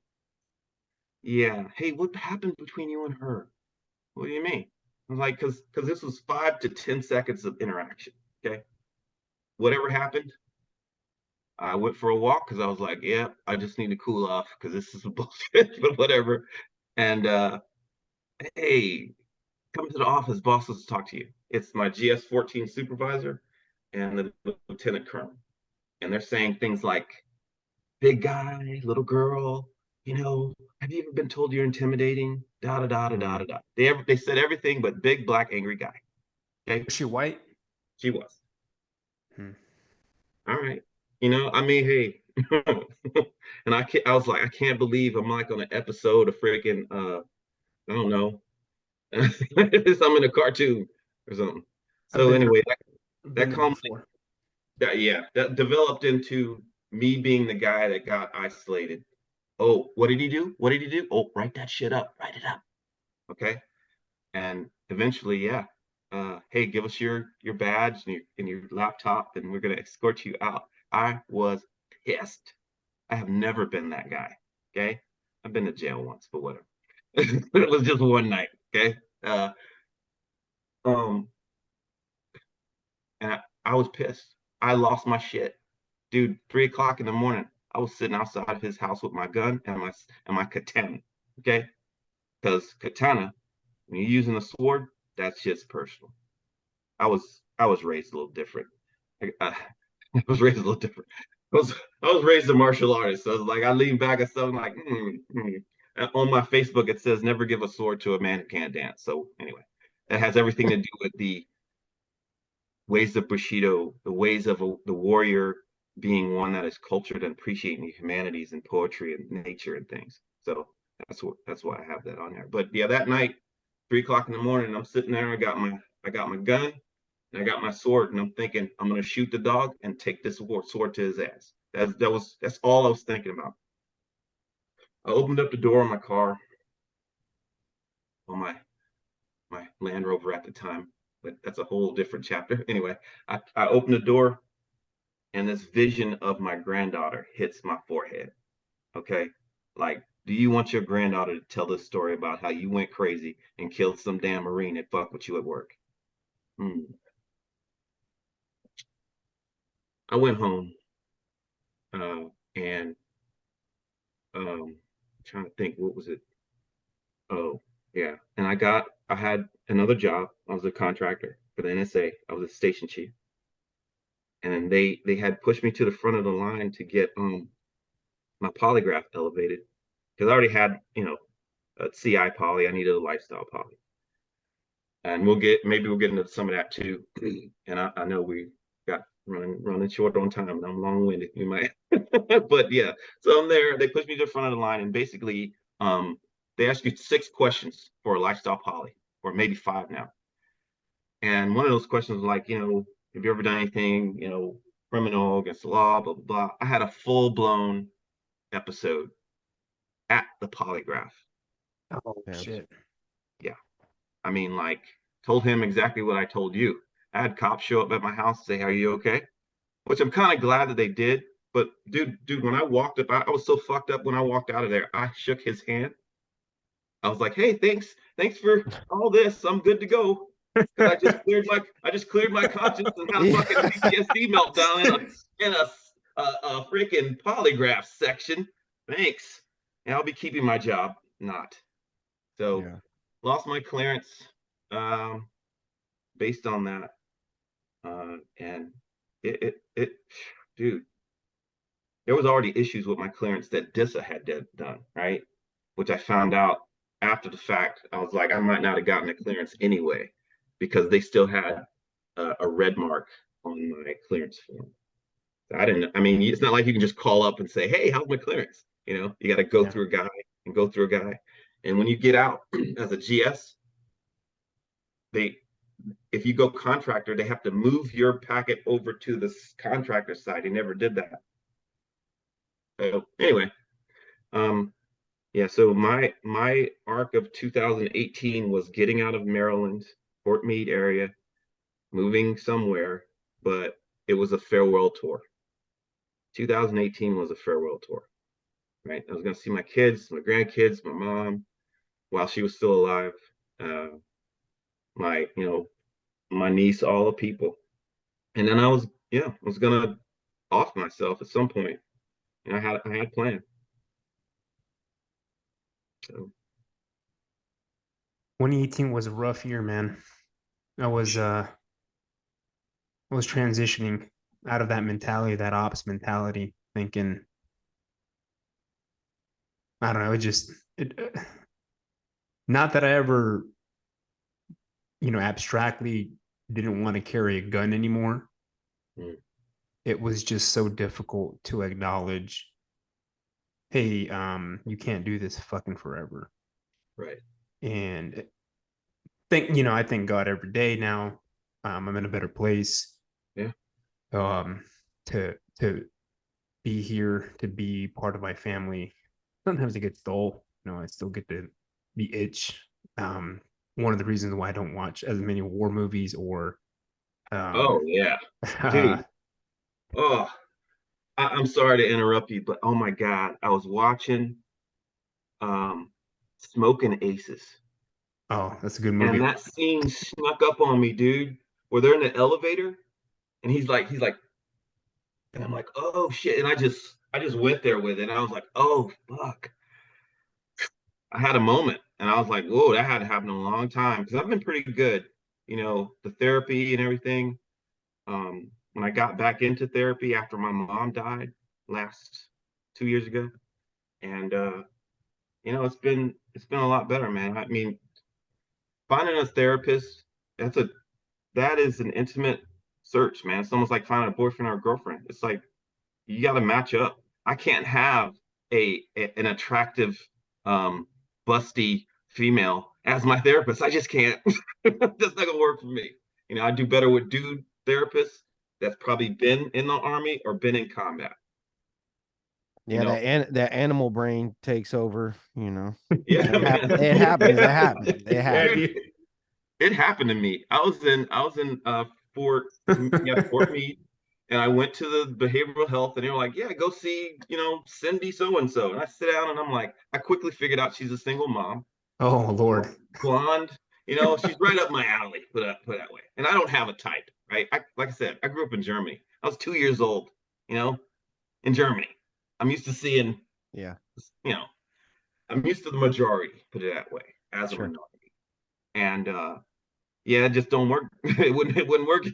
Yeah. Hey, what happened between you and her? What do you mean? I was like, because this was 5 to 10 seconds of interaction. Okay. Whatever happened, I went for a walk because I was like, yeah, I just need to cool off because this is bullshit, but whatever. And hey, come to the office, boss wants to talk to you. It's my GS-14 supervisor and the lieutenant colonel. And they're saying things like, big guy, little girl, have you ever been told you're intimidating? Da da da da da da. They said everything but big black angry guy. Okay. Was she white? She was. Hmm. All right. I mean, hey. And I was like, I can't believe I'm like on an episode of freaking I don't know. I'm in a cartoon or something. So anyway, that developed into me being the guy that got isolated. Oh, what did he do? What did he do? Oh, write that shit up. Write it up. Okay. And eventually, yeah. Hey, give us your badge and your laptop, and we're gonna escort you out. I was pissed. I have never been that guy. Okay. I've been to jail once, but whatever. It was just one night. Okay. Um, and I was pissed. I lost my shit. Dude, 3 o'clock in the morning, I was sitting outside of his house with my gun and my katana. Okay. Because katana, when you're using a sword, that's just personal. I was raised a little different. I was raised a little different. I was raised a martial artist. So I was like, I lean back at something like, On my Facebook, it says never give a sword to a man who can't dance. So anyway, it has everything to do with the ways of Bushido, the ways of the warrior being one that is cultured and appreciating the humanities and poetry and nature and things. So that's why I have that on there. But yeah, that night, 3 o'clock in the morning, I'm sitting there. I got my gun and I got my sword, and I'm thinking I'm gonna shoot the dog and take this sword to his ass. That's all I was thinking about. I opened up the door of my car, on my Land Rover at the time, but that's a whole different chapter. Anyway, I opened the door, and this vision of my granddaughter hits my forehead. Okay, like, do you want your granddaughter to tell this story about how you went crazy and killed some damn Marine that fucked with you at work? I went home, and trying to think, what was it? Oh, yeah. And I had another job. I was a contractor for the NSA. I was a station chief. And they had pushed me to the front of the line to get my polygraph elevated. Because I already had, a CI poly. I needed a lifestyle poly. And maybe we'll get into some of that too. And I know we got running short on time, and I'm long-winded. We might, but yeah. So I'm there. They pushed me to the front of the line, and basically, they ask you 6 questions for a lifestyle poly, or maybe 5 now. And one of those questions was like, have you ever done anything, criminal against the law, blah blah blah. I had a full-blown episode at the polygraph. Oh shit. Yeah. I mean, like, told him exactly what I told you. I had cops show up at my house and say, "Are you okay?" Which I'm kind of glad that they did. But dude, when I walked up, I was so fucked up when I walked out of there. I shook his hand. I was like, "Hey, thanks for all this. I'm good to go." Because I just cleared my conscience and had a fucking PTSD meltdown in a freaking polygraph section. Thanks. And I'll be keeping my job. Not. So lost my clearance based on that. And it dude, there was already issues with my clearance that DISA had done, right? Which I found out after the fact. I was like, I might not have gotten a clearance anyway, because they still had a red mark on my clearance form. I mean, it's not like you can just call up and say, hey, how's my clearance? You know, you got to go Yeah. through a guy and go through a guy. And when you get out as a GS, if you go contractor, they have to move your packet over to the contractor side. He never did that. So anyway, yeah. So my arc of 2018 was getting out of Maryland, Fort Meade area, moving somewhere, but it was a farewell tour. 2018 was a farewell tour, right? I was going to see my kids, my grandkids, my mom, while she was still alive, my, my niece, all the people. And then I was going to off myself at some point. And I had a plan. So 2018 was a rough year, man. I was transitioning out of that mentality, that ops mentality, thinking, I don't know, not that I ever, abstractly didn't want to carry a gun anymore. It was just so difficult to acknowledge, hey, you can't do this fucking forever. right. And I thank God every day now. I'm in a better place. Yeah. To be here, to be part of my family. Sometimes it gets dull. I still get to be itch. One of the reasons why I don't watch as many war movies or Oh yeah, dude. Oh, I'm sorry to interrupt you, but oh my God, I was watching Smoking Aces. Oh, that's a good movie. And that scene snuck up on me, dude, where they're in the elevator and he's like, and I'm like, oh shit. And I just went there with it. And I was like, oh fuck. I had a moment and I was like, whoa, that hadn't happened in a long time. Cause I've been pretty good, the therapy and everything. When I got back into therapy after my mom died last 2 years ago. And it's been a lot better, man. I mean, finding a therapist, that is an intimate search, man. It's almost like finding a boyfriend or a girlfriend. It's like you got to match up. I can't have an attractive, busty female as my therapist. I just can't. That's not gonna work for me. I do better with dude therapists that's probably been in the army or been in combat. Yeah, that animal brain takes over. Yeah, it happens. It happens. It happened to me. I was in Fort Meade, and I went to the behavioral health, and they were like, "Yeah, go see Cindy so and so." And I sit down, and I'm like, I quickly figured out she's a single mom. Oh Lord, blonde. She's right up my alley. Put it that way. And I don't have a type, right? Like I said, I grew up in Germany. I was 2 years old. In Germany, I'm used to seeing. Yeah. I'm used to the majority. Put it that way, as a minority. And it just don't work. It wouldn't work.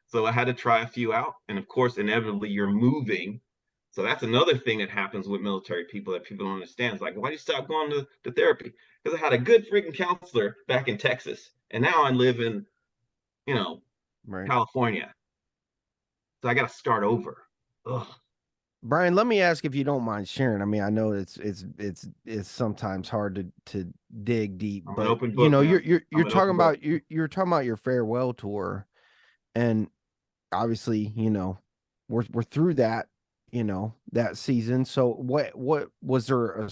So I had to try a few out, and of course, inevitably, you're moving. So that's another thing that happens with military people that people don't understand. It's like, why do you stop going to therapy? Because I had a good freaking counselor back in Texas, and now I live in, California. So I got to start over. Ugh. Brian, let me ask if you don't mind sharing. I mean, I know it's sometimes hard to dig deep, I'm but an open book, you're talking about you're talking about your farewell tour, and obviously, we're through that, that season. So what was there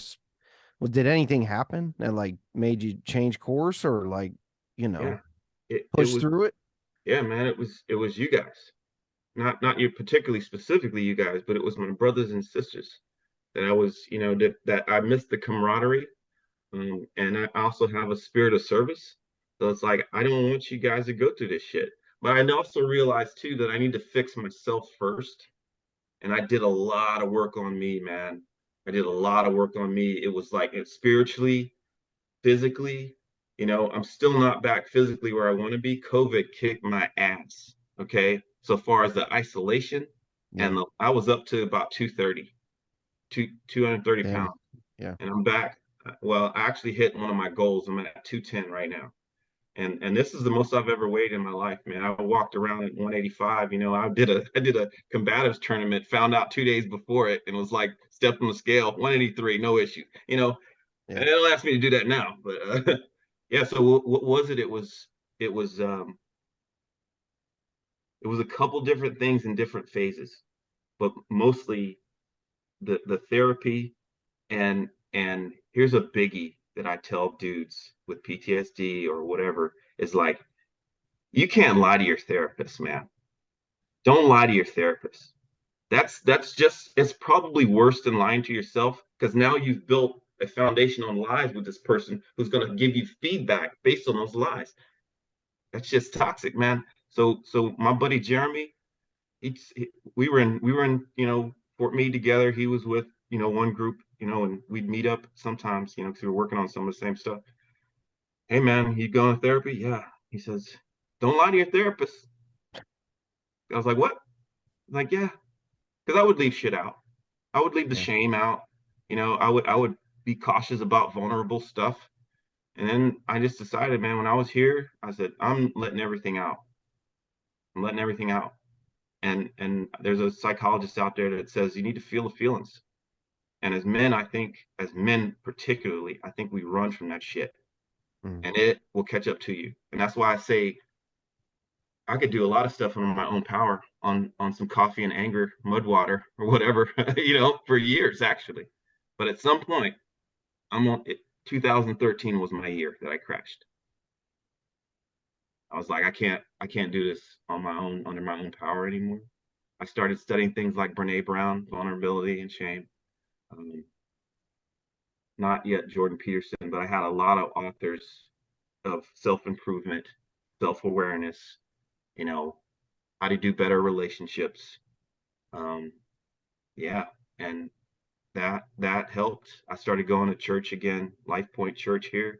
did anything happen that like made you change course or like, push through it? Yeah, man, it was you guys. Not you particularly specifically you guys, but it was my brothers and sisters that I was, that I missed the camaraderie. And I also have a spirit of service. So it's like, I don't want you guys to go through this shit. But I also realized too that I need to fix myself first. And I did a lot of work on me, man. I did a lot of work on me. It was like spiritually, physically, I'm still not back physically where I want to be. COVID kicked my ass. Okay. So far as the isolation, and I was up to about 230 pounds. Yeah. And I'm back. Well, I actually hit one of my goals. I'm at 210 right now. And this is the most I've ever weighed in my life, man. I walked around at 185. You know, I did a combatives tournament, found out 2 days before it, and was like, stepped on the scale, 183, no issue. You know, Yeah. and they don't ask me to do that now, but yeah. So what was it? It was a couple different things in different phases, but mostly the therapy. And here's a biggie that I tell dudes with PTSD or whatever is like, you can't lie to your therapist, man. Don't lie to your therapist. That's just, it's probably worse than lying to yourself, because now you've built a foundation on lies with this person who's going to give you feedback based on those lies. That's just toxic, man. So my buddy Jeremy, we were in Fort Meade together. He was with one group, and we'd meet up sometimes, because we were working on some of the same stuff. Hey man, you going to therapy? Yeah. He says, don't lie to your therapist. I was like, what? Like, yeah, because I would leave shit out. I would leave the shame out. I would be cautious about vulnerable stuff. And then I just decided, man, when I was here, I said, I'm letting everything out. I'm letting everything out. And there's a psychologist out there that says you need to feel the feelings. And as men, as men particularly, I think we run from that shit. And it will catch up to you. And that's why I say I could do a lot of stuff on my own power on some coffee and anger, mud water, or whatever, for years actually. But at some point, 2013 was my year that I crashed. I was like, I can't do this on my own, under my own power anymore. I started studying things like Brene Brown, vulnerability and shame. Not yet Jordan Peterson, but I had a lot of authors of self-improvement, self-awareness, how to do better relationships. Yeah. And that helped. I started going to church again, Life Point Church here.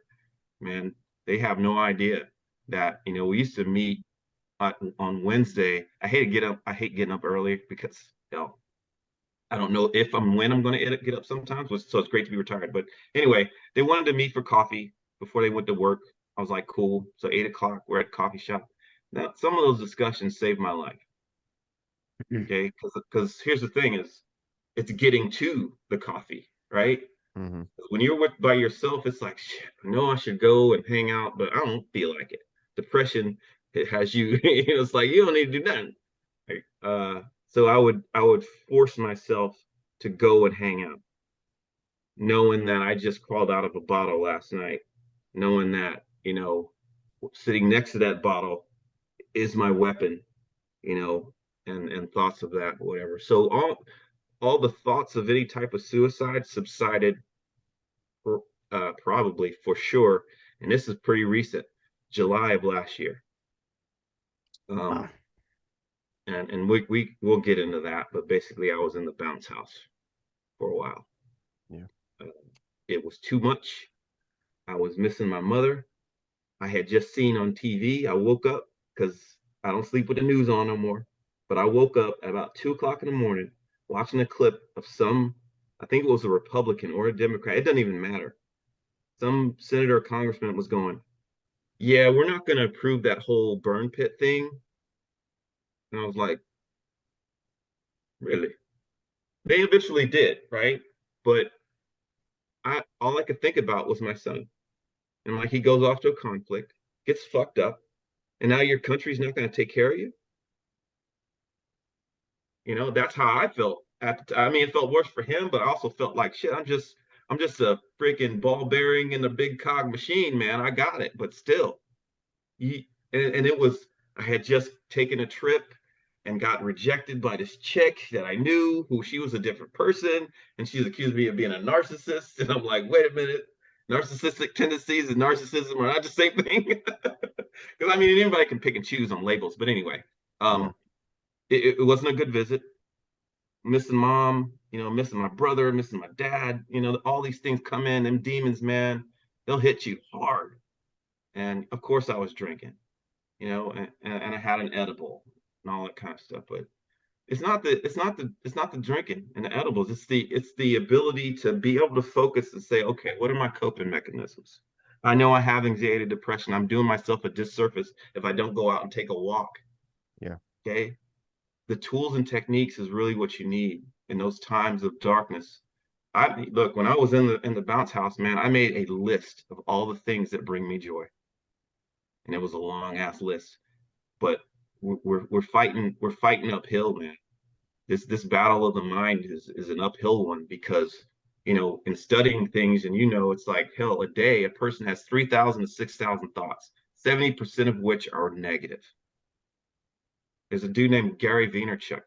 Man, they have no idea that, we used to meet on Wednesday. I hate getting up early because, I don't know if when I'm going to get up sometimes, so it's great to be retired. But anyway, they wanted to meet for coffee before they went to work. I was like, cool. So 8 o'clock, we're at the coffee shop. Now, some of those discussions saved my life. Okay, because here's the thing is, it's getting to the coffee, right? When you're by yourself, it's like, shit, I know I should go and hang out, but I don't feel like it. Depression, it has you, it's like, you don't need to do nothing. Right? So I would force myself to go and hang out, knowing that I just crawled out of a bottle last night, knowing that, sitting next to that bottle is my weapon, and thoughts of that, whatever. So all the thoughts of any type of suicide subsided probably for sure. And this is pretty recent, July of last year. Wow. And we'll get into that, but basically I was in the bounce house for a while. Yeah. It was too much. I was missing my mother. I had just seen on TV. I woke up, because I don't sleep with the news on no more, but I woke up at about 2 o'clock in the morning watching a clip of I think it was a Republican or a Democrat, it doesn't even matter. Some senator or congressman was going, yeah, we're not going to approve that whole burn pit thing. And I was like, really? They eventually did, right? But all I could think about was my son. And like, he goes off to a conflict, gets fucked up, and now your country's not going to take care of you. That's how I felt. It felt worse for him, but I also felt like, shit, I'm just a freaking ball bearing in a big cog machine, man. I got it, but still. And it was, I had just taken a trip and got rejected by this chick that I knew, who she was a different person, and she's accused me of being a narcissist. And I'm like, wait a minute, narcissistic tendencies and narcissism are not the same thing. Because anybody can pick and choose on labels. But anyway, it wasn't a good visit. Missing mom, missing my brother, missing my dad, all these things come in, them demons, man, they'll hit you hard. And of course I was drinking, and I had an edible and all that kind of stuff. But it's not the drinking and the edibles. It's the ability to be able to focus and say, okay, what are my coping mechanisms? I know I have anxiety, depression. I'm doing myself a disservice if I don't go out and take a walk. Yeah. Okay. The tools and techniques is really what you need in those times of darkness. I look, when I was in the bounce house, man, I made a list of all the things that bring me joy. And it was a long ass list. But we're fighting uphill, man. This battle of the mind is an uphill one because in studying things, and it's like hell, a day a person has 3,000 to 6,000 thoughts, 70% of which are negative. There's a dude named Gary Vaynerchuk.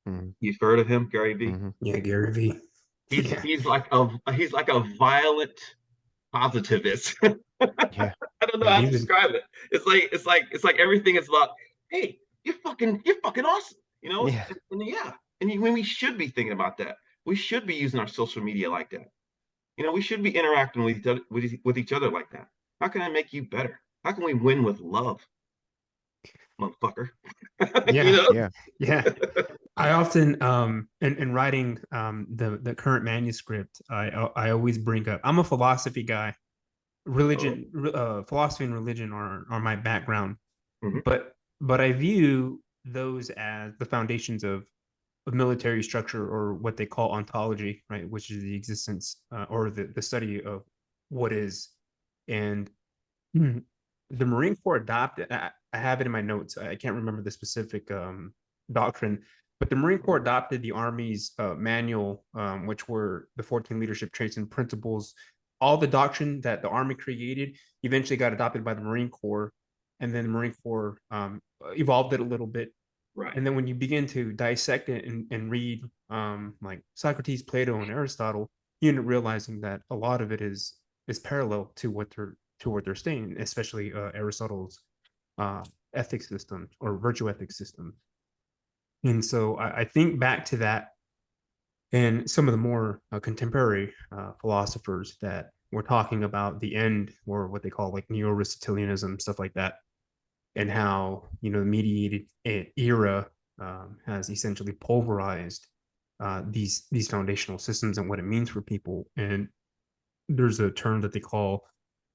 Mm-hmm. You've heard of him, Gary V? Mm-hmm. Yeah, Gary V. He's like a violent positivist. Yeah. I don't know Yeah, how to describe it. It's like everything is about, hey, you're fucking awesome, Yeah. and when we should be thinking about that, we should be using our social media like that. We should be interacting with each other like that. How can I make you better? How can we win with love, motherfucker? Yeah, Yeah. yeah. I often in writing the current manuscript, I always bring up, I'm a philosophy guy. Philosophy and religion are my background, Mhm. but I view those as the foundations of military structure, or what they call ontology, right, which is the existence or the study of what is. And the Marine Corps adopted, I have it in my notes, I can't remember the specific doctrine, but the Marine Corps adopted the Army's manual, which were the 14 leadership traits and principles. All the doctrine that the Army created eventually got adopted by the Marine Corps, and then the Marine Corps evolved it a little bit. Right. And then when you begin to dissect it and read like Socrates, Plato, and Aristotle, you end up realizing that a lot of it is parallel to what they're saying, especially Aristotle's ethics system or virtue ethics system. And so I think back to that and some of the more contemporary philosophers that were talking about the end, or what they call like neo-Aristotelianism, stuff like that, and how the mediated era has essentially pulverized these foundational systems and what it means for people. And there's a term that they call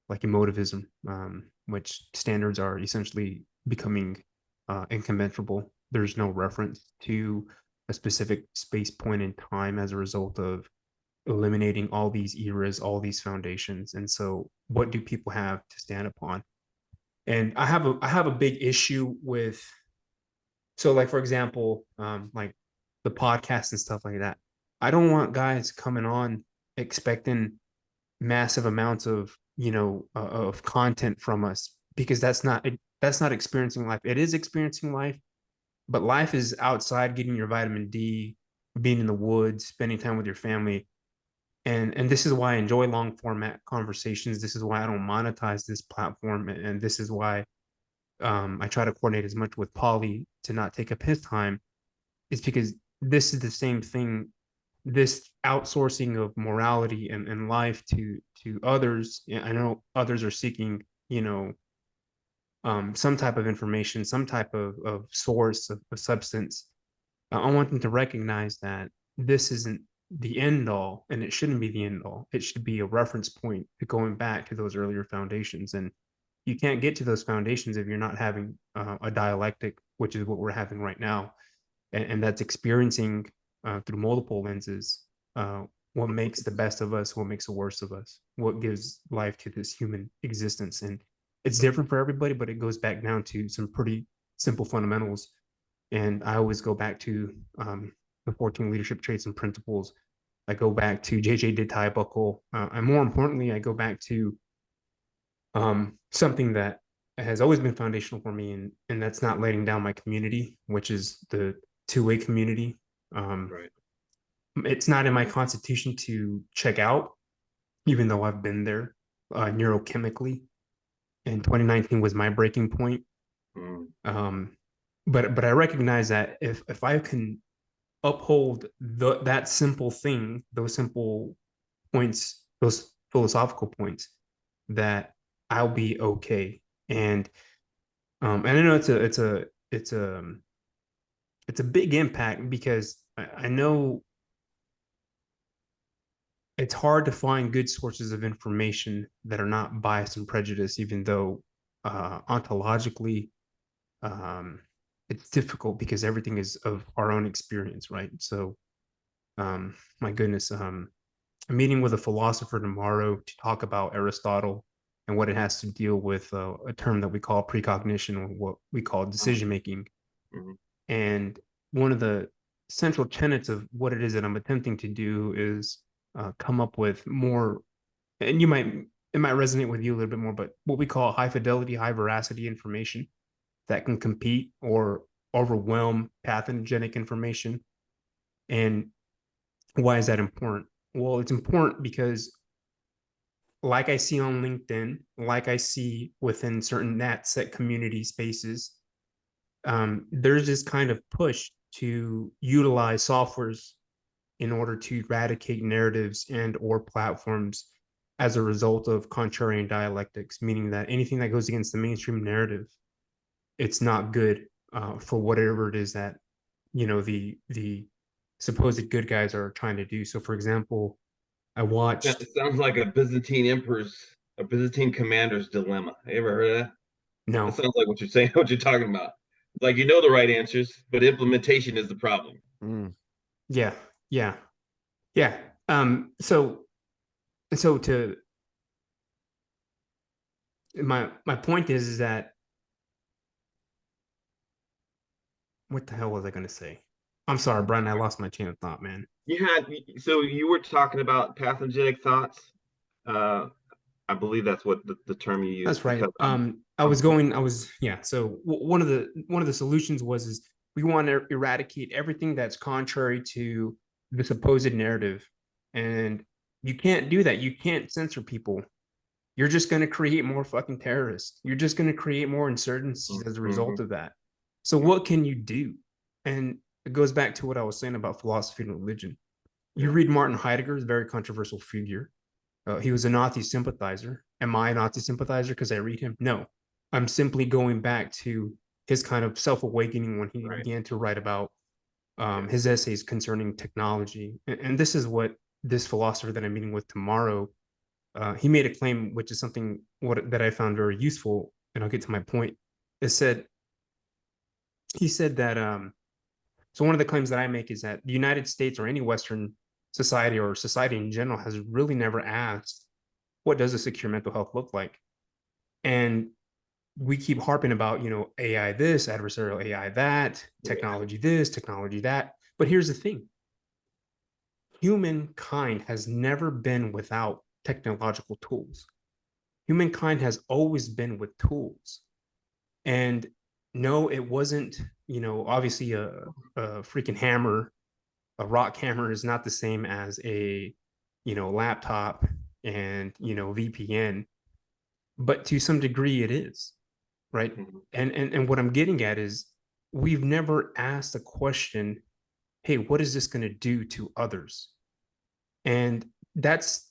like emotivism, which standards are essentially becoming incommensurable. There's no reference to a specific space point in time as a result of eliminating all these eras, all these foundations. And so what do people have to stand upon? And I have a big issue with, so like, for example, like the podcast and stuff like that. I don't want guys coming on expecting massive amounts of of content from us, because that's not experiencing life. It is experiencing life, but life is outside, getting your vitamin D, being in the woods, spending time with your family. And this is why I enjoy long format conversations. This is why I don't monetize this platform, and this is why I try to coordinate as much with Paulie to not take up his time. It's because this is the same thing. This outsourcing of morality and life to others. I know others are seeking, some type of information, some type of source of substance. I want them to recognize that this isn't the end all, and it shouldn't be the end all. It should be a reference point to going back to those earlier foundations. And you can't get to those foundations if you're not having a dialectic, which is what we're having right now. And that's experiencing through multiple lenses what makes the best of us, what makes the worst of us, what gives life to this human existence. And it's different for everybody, but it goes back down to some pretty simple fundamentals. And I always go back to the 14 leadership traits and principles. I go back to JJ did tie a buckle. And more importantly, I go back to something that has always been foundational for me, and that's not letting down my community, which is the two-way community. Right. It's not in my constitution to check out, even though I've been there neurochemically. And 2019 was my breaking point. But I recognize that if I can uphold that simple thing, those simple points, those philosophical points, that I'll be okay. And I know it's a big impact, because I know it's hard to find good sources of information that are not biased and prejudiced, even though ontologically it's difficult because everything is of our own experience, right? So, my goodness, I'm meeting with a philosopher tomorrow to talk about Aristotle and what it has to deal with a term that we call precognition, or what we call decision making. Mm-hmm. And one of the central tenets of what it is that I'm attempting to do is come up with more, and it might resonate with you a little bit more, but what we call high fidelity, high veracity information that can compete or overwhelm pathogenic information. And why is that important? Well, it's important because, like I see on LinkedIn, like I see within certain NatSec community spaces, there's this kind of push to utilize softwares in order to eradicate narratives and or platforms as a result of contrarian dialectics, meaning that anything that goes against the mainstream narrative, it's not good for whatever it is that the supposed good guys are trying to do. So, for example, I watched. It sounds like a Byzantine commander's dilemma. You ever heard of that? No. That sounds like what you're saying, what you're talking about. Like, you know the right answers, but implementation is the problem. Yeah. So to my point is that, what the hell was I going to say? I'm sorry, Brian. I lost my chain of thought, man. So you were talking about pathogenic thoughts. I believe that's what the term you used. That's right. So one of the solutions is we want to eradicate everything that's contrary to the supposed narrative, and you can't do that. You can't censor people. You're just going to create more fucking terrorists. You're just going to create more insurgencies as a result of that. So what can you do? And it goes back to what I was saying about philosophy and religion. You read Martin Heidegger, is a very controversial figure. He was a Nazi sympathizer. Am I a Nazi sympathizer because I read him? No. I'm simply going back to his kind of self-awakening when he began to write about his essays concerning technology. And this is what this philosopher that I'm meeting with tomorrow, he made a claim, which is something that I found very useful, and I'll get to my point. He said that, so one of the claims that I make is that the United States, or any Western society or society in general, has really never asked, what does a secure mental health look like? And we keep harping about, AI this, adversarial AI that, technology this, technology that. But here's the thing. Humankind has never been without technological tools. Humankind has always been with tools. And no, it wasn't, obviously a freaking hammer, a rock hammer is not the same as a, laptop and, VPN, but to some degree it is, right? And what I'm getting at is, we've never asked the question, hey, what is this going to do to others? And that's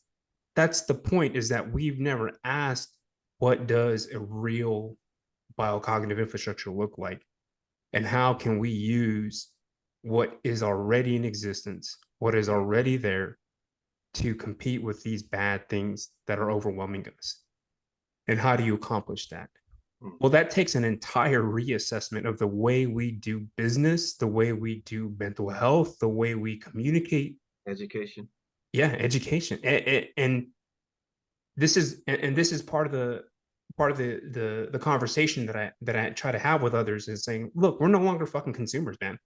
the point, is that we've never asked, what does a real biocognitive infrastructure look like? And how can we use what is already in existence, what is already there, to compete with these bad things that are overwhelming us? And how do you accomplish that? Well, that takes an entire reassessment of the way we do business, the way we do mental health, the way we communicate. Education. Yeah, education. And this is part of the conversation that I try to have with others, is saying, look, we're no longer fucking consumers, man.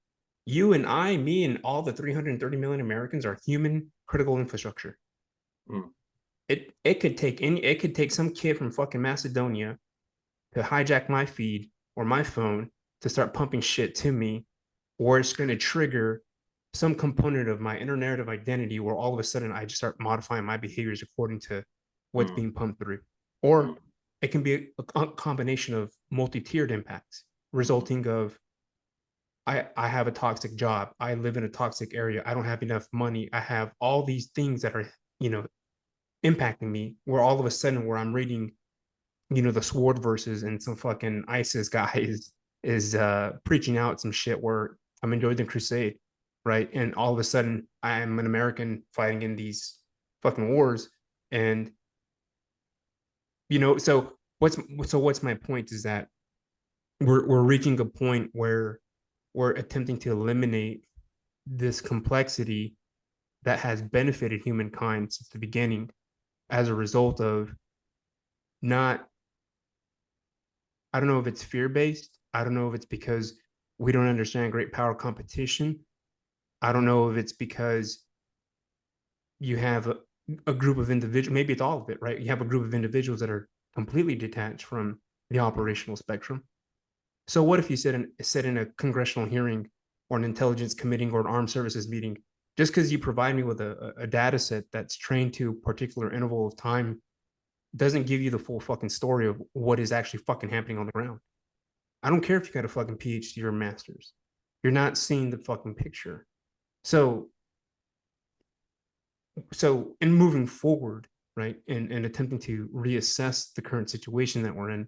You and I, me and all the 330 million Americans are human critical infrastructure. It could take some kid from fucking Macedonia to hijack my feed or my phone to start pumping shit to me, or it's going to trigger some component of my inner narrative identity where all of a sudden I just start modifying my behaviors according to what's being pumped through. Or it can be a combination of multi-tiered impacts, resulting of, I have a toxic job, I live in a toxic area, I don't have enough money, I have all these things that are, impacting me, where all of a sudden, where I'm reading, the sword verses, and some fucking ISIS guy is preaching out some shit where I'm enjoying the crusade, right? And all of a sudden I'm an American fighting in these fucking wars. And so what's my point is that we're reaching a point where we're attempting to eliminate this complexity that has benefited humankind since the beginning as a result of not, I don't know if it's fear-based. I don't know if it's because we don't understand great power competition. I don't know if it's because you have a group of individuals, maybe it's all of it, right? You have a group of individuals that are completely detached from the operational spectrum. So what if you sit in a congressional hearing or an intelligence committee or an armed services meeting, just because you provide me with a data set that's trained to a particular interval of time doesn't give you the full fucking story of what is actually fucking happening on the ground. I don't care if you got a fucking PhD or a master's. You're not seeing the fucking picture. So in moving forward, right, and attempting to reassess the current situation that we're in,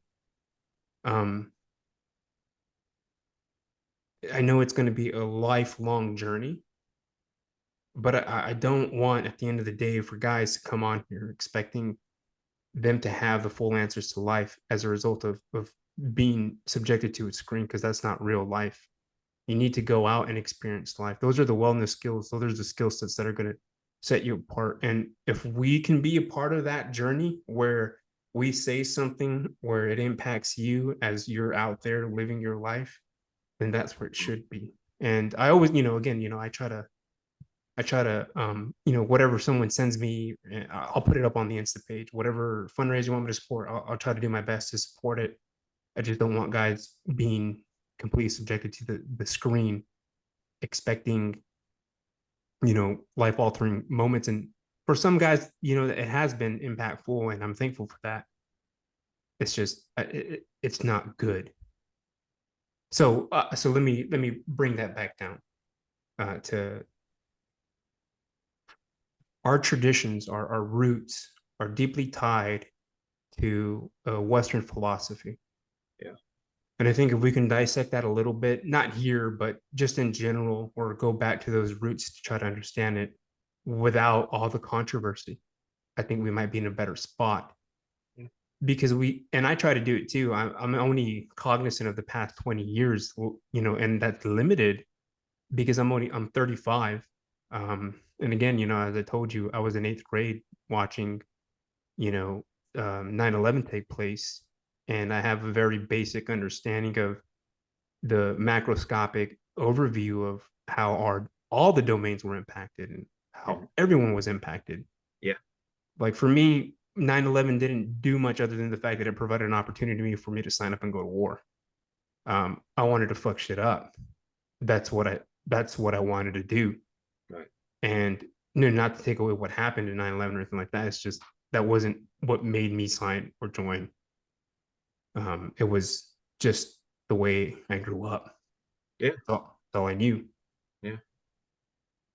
I know it's going to be a lifelong journey, but I don't want at the end of the day for guys to come on here expecting them to have the full answers to life as a result of being subjected to a screen, because that's not real life. You need to go out and experience life. Those are the wellness skills. Those are the skill sets that are going to set you apart. And if we can be a part of that journey where we say something where it impacts you as you're out there living your life, then that's where it should be. And I always, again, I try to, whatever someone sends me, I'll put it up on the Insta page. Whatever fundraiser you want me to support, I'll try to do my best to support it. I just don't want guys being completely subjected to the screen, expecting, life-altering moments. And for some guys, it has been impactful, and I'm thankful for that. It's just, it's not good. So let me bring that back down to our traditions, our roots are deeply tied to Western philosophy. Yeah. And I think if we can dissect that a little bit, not here, but just in general, or go back to those roots to try to understand it without all the controversy, I think we might be in a better spot. Because and I try to do it too. I'm only cognizant of the past 20 years, and that's limited because I'm 35. And again, as I told you, I was in 8th grade watching, 9/11 take place. And I have a very basic understanding of the macroscopic overview of how all the domains were impacted and how everyone was impacted. Yeah. Like for me, 9/11 didn't do much other than the fact that it provided an opportunity for me to sign up and go to war. I wanted to fuck shit up. That's what I wanted to do. Right. And not to take away what happened in 9/11 or anything like that. It's just that wasn't what made me sign or join. It was just the way I grew up. Yeah. That's all I knew. Yeah.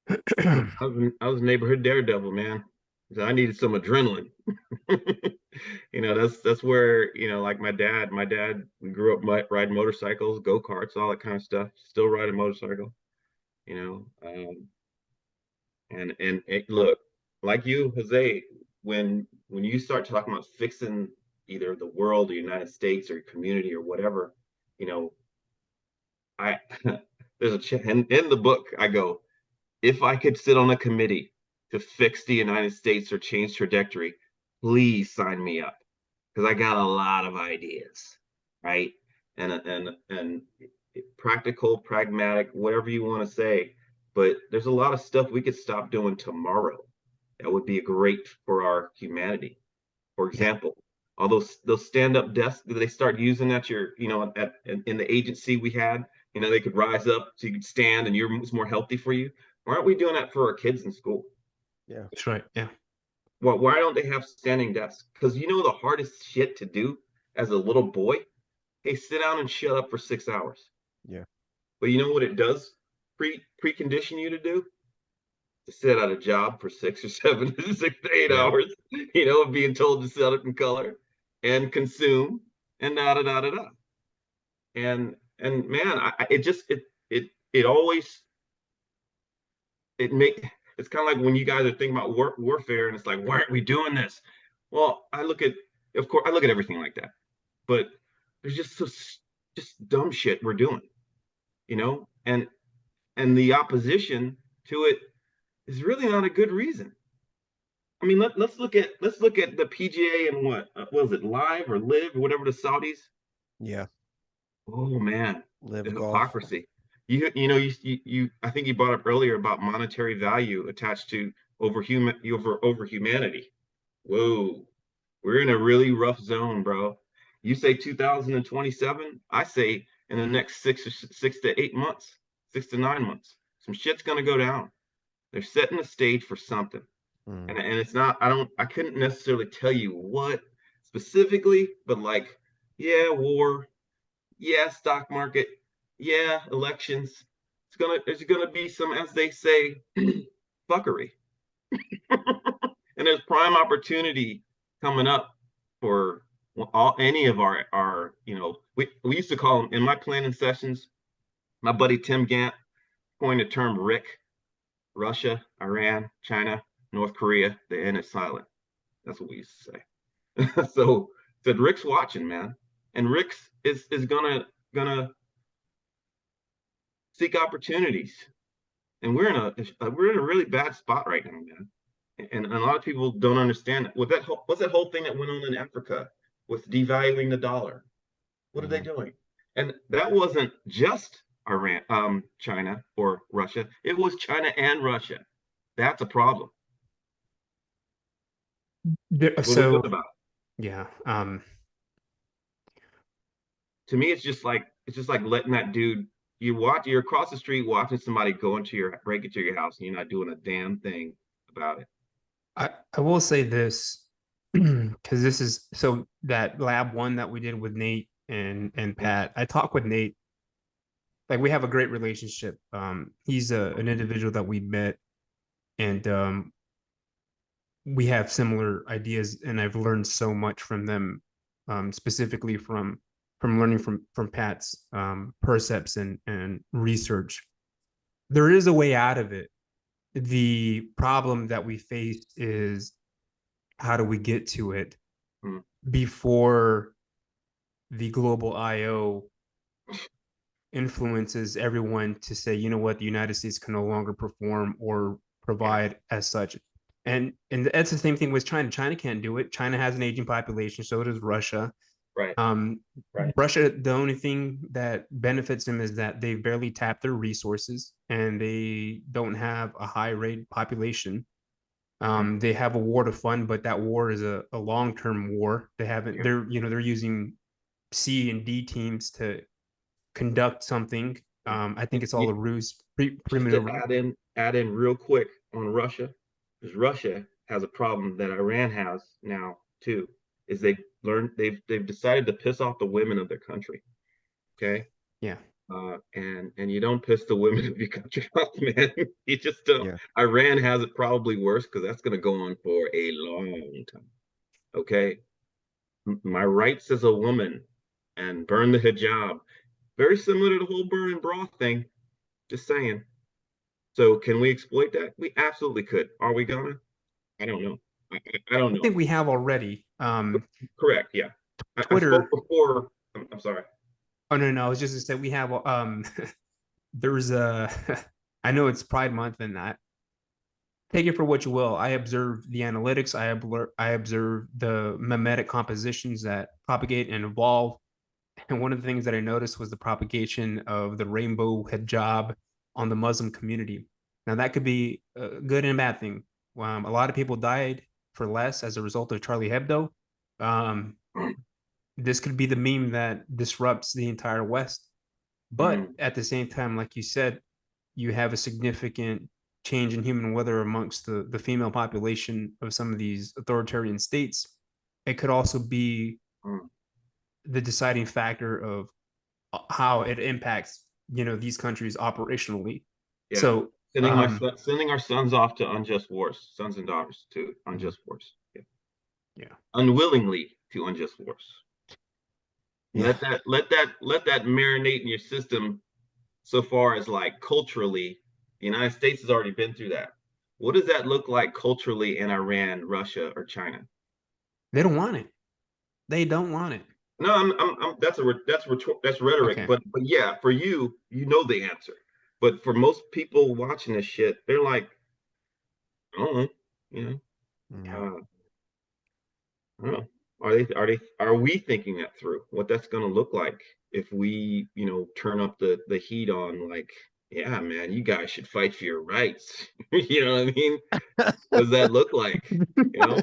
I was a neighborhood daredevil, man. So I needed some adrenaline. That's where, like my dad grew up riding motorcycles, go-karts, all that kind of stuff. Still ride a motorcycle, and look, like you, Jose, when you start talking about fixing either the world, the United States, or your community, or whatever, I there's in the book I go, if I could sit on a committee to fix the United States or change trajectory, please sign me up, because I got a lot of ideas, right? And practical, pragmatic, whatever you want to say, but there's a lot of stuff we could stop doing tomorrow that would be great for our humanity. For example, all those stand-up desks that they start using at your, in the agency we had, they could rise up so you could stand and it's more healthy for you. Why aren't we doing that for our kids in school? Yeah, that's right. Yeah. Well, why don't they have standing desks? Because the hardest shit to do as a little boy? Hey, sit down and shut up for 6 hours. Yeah. But you know what it does precondition you to do? To sit at a job for 6 or 7 6 to 8 hours, being told to set it in color and consume and da da da da da. And man, it always it's it's kind of like when you guys are thinking about warfare, and it's like, why aren't we doing this? Well, of course, I look at everything like that, but there's just dumb shit we're doing, and the opposition to it is really not a good reason. I mean, let's look at the PGA and what was it, Live or Live or whatever, the Saudis. Yeah. Oh man, Live the golf. hypocrisy. You I think you brought up earlier about monetary value attached to over humanity. Whoa, we're in a really rough zone, bro. You say 2027, I say in the next 6 to 8 months, 6 to 9 months, some shit's gonna go down. They're setting the stage for something. And it's not, I couldn't necessarily tell you what specifically, but like, yeah, war, yeah, stock market, yeah, elections. There's gonna be some, as they say, fuckery. And there's prime opportunity coming up for any of our we used to call them in my planning sessions. My buddy Tim Gant coined the term RIC: Russia, Iran, China, North Korea. The N is silent. That's what we used to say. So said Rick's watching, man, and Rick's is gonna seek opportunities, and we're in a really bad spot right now, man. And a lot of people don't understand it. What's that whole thing that went on in Africa with devaluing the dollar? What are they doing? And that wasn't just Iran, China or Russia. It was China and Russia. That's a problem. So, about it? yeah. To me, it's just like letting that dude. You're across the street watching somebody break into your house, and you're not doing a damn thing about it. I will say this, because this is so that lab one that we did with Nate and Pat. I talked with Nate. Like, we have a great relationship. He's an individual that we met, and we have similar ideas, and I've learned so much from them, specifically from learning from Pat's percepts and research. There is a way out of it. The problem that we face is, how do we get to it before the global IO influences everyone to say, you know what, the United States can no longer perform or provide as such. And that's the same thing with China. China can't do it. China has an aging population, so does Russia. Right. Russia, the only thing that benefits them is that they barely tap their resources, and they don't have a high rate population. They have a war to fund, but that war is a long-term war. They're using C and D teams to conduct something. I think it's all a ruse. Add in real quick on Russia, because Russia has a problem that Iran has now too. Is they've decided to piss off the women of their country. Okay. Yeah. And you don't piss the women of your country off, man. You just don't. Yeah. Iran has it probably worse, because that's going to go on for a long time. Okay. My rights as a woman and burn the hijab. Very similar to the whole burn and bra thing. Just saying. So can we exploit that? We absolutely could. Are we gonna? I don't know. I don't know. I think we have already. Correct. Yeah. Twitter. I spoke before. I'm sorry. Oh no! I was just gonna say we have. There's a. I know it's Pride Month and that. Take it for what you will. I observe the analytics. I observe the mimetic compositions that propagate and evolve. And one of the things that I noticed was the propagation of the rainbow hijab on the Muslim community. Now, that could be a good and a bad thing. A lot of people died for less as a result of Charlie Hebdo. This could be the meme that disrupts the entire West. But at the same time, like you said, you have a significant change in human weather amongst the female population of some of these authoritarian states. It could also be the deciding factor of how it impacts, these countries operationally. Yeah. So sending our sons off to unjust wars, sons and daughters to unjust wars. Yeah. Unwillingly to unjust wars. Yeah. Let that marinate in your system, so far as like culturally, the United States has already been through that. what does that look like culturally in Iran, Russia, or China? They don't want it. They don't want it. No, that's rhetoric. Okay. But yeah, for you, you know the answer. But for most people watching this shit, they're like, I don't know, you know, I don't know. Are we thinking that through? What that's going to look like if we, you know, turn up the heat on, like, yeah, man, you guys should fight for your rights. You know what I mean? What does that look like? You know,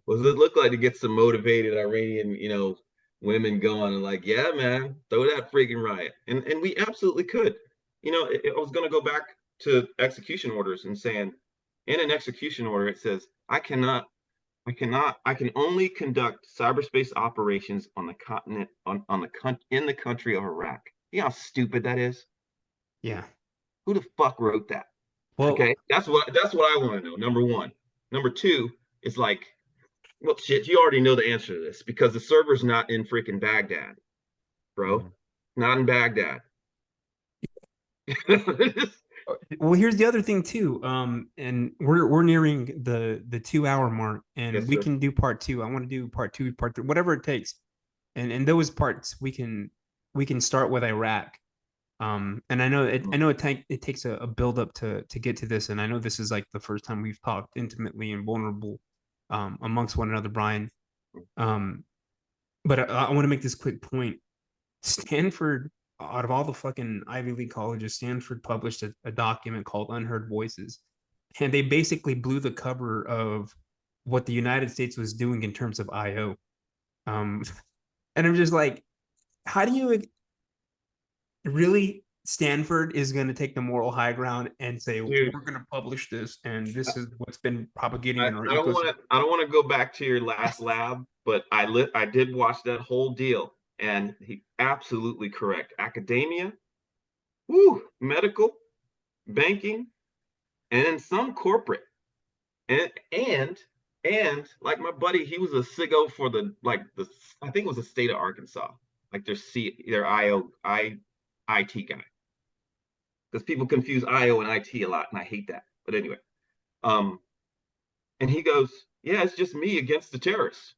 what does it look like to get some motivated Iranian, you know, women going and like, yeah, man, throw that freaking riot. And we absolutely could. You know, I was going to go back to execution orders and saying, in an execution order, it says, I can only conduct cyberspace operations on the continent, in the country of Iraq. You know how stupid that is? Yeah. Who the fuck wrote that? Well, okay, that's what I want to know. Number one. Number two is like, well, shit, you already know the answer to this because the server's not in freaking Baghdad, bro. Not in Baghdad. well, here's the other thing too. And we're nearing the 2 hour mark, and Yes, we sir. can do part two. I want to do part two, part three, whatever it takes. And those parts we can start with Iraq. And I know it takes a build up to get to this, and I know this is like the first time we've talked intimately and vulnerable amongst one another, Brian. But I want to make this quick point. Stanford, out of all the fucking Ivy League colleges, Stanford published a document called Unheard Voices, and they basically blew the cover of what the United States was doing in terms of IO. And I'm just like, how do you really? Stanford is going to take the moral high ground and say, Dude, we're going to publish this, and this is what's been propagating in our I don't ecosystem. want to go back to your last lab, but I did watch that whole deal, and he absolutely correct. Academia, medical, banking, and then some corporate, and like my buddy, he was a SIGO for I think it was the state of Arkansas, like their IT guy, because people confuse IO and IT a lot, and I hate that. But anyway, and he goes, yeah, it's just me against the terrorists.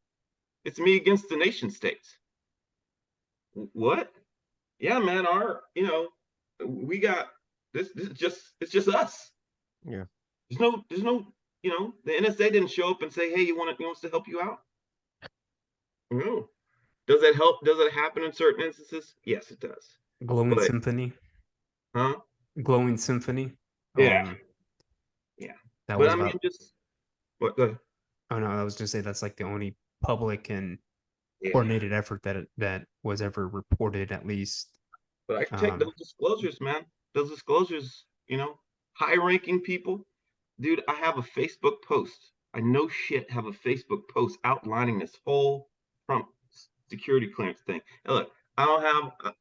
It's me against the nation states. What? Yeah, man, we got this is it's just us. Yeah. There's no, the NSA didn't show up and say, hey, you want us to help you out? No. Does that help? Does it happen in certain instances? Yes, it does. Glowing Symphony. Huh? Glowing Symphony. Yeah. Yeah. That but was I mean, about, just what? Go ahead. oh no, I was just say that's like the only public and coordinated effort that was ever reported, at least. But I can take those disclosures, man. Those disclosures, high-ranking people. Dude, I have a Facebook post. I no shit have a Facebook post outlining this whole Trump security clearance thing. Now, look, I don't have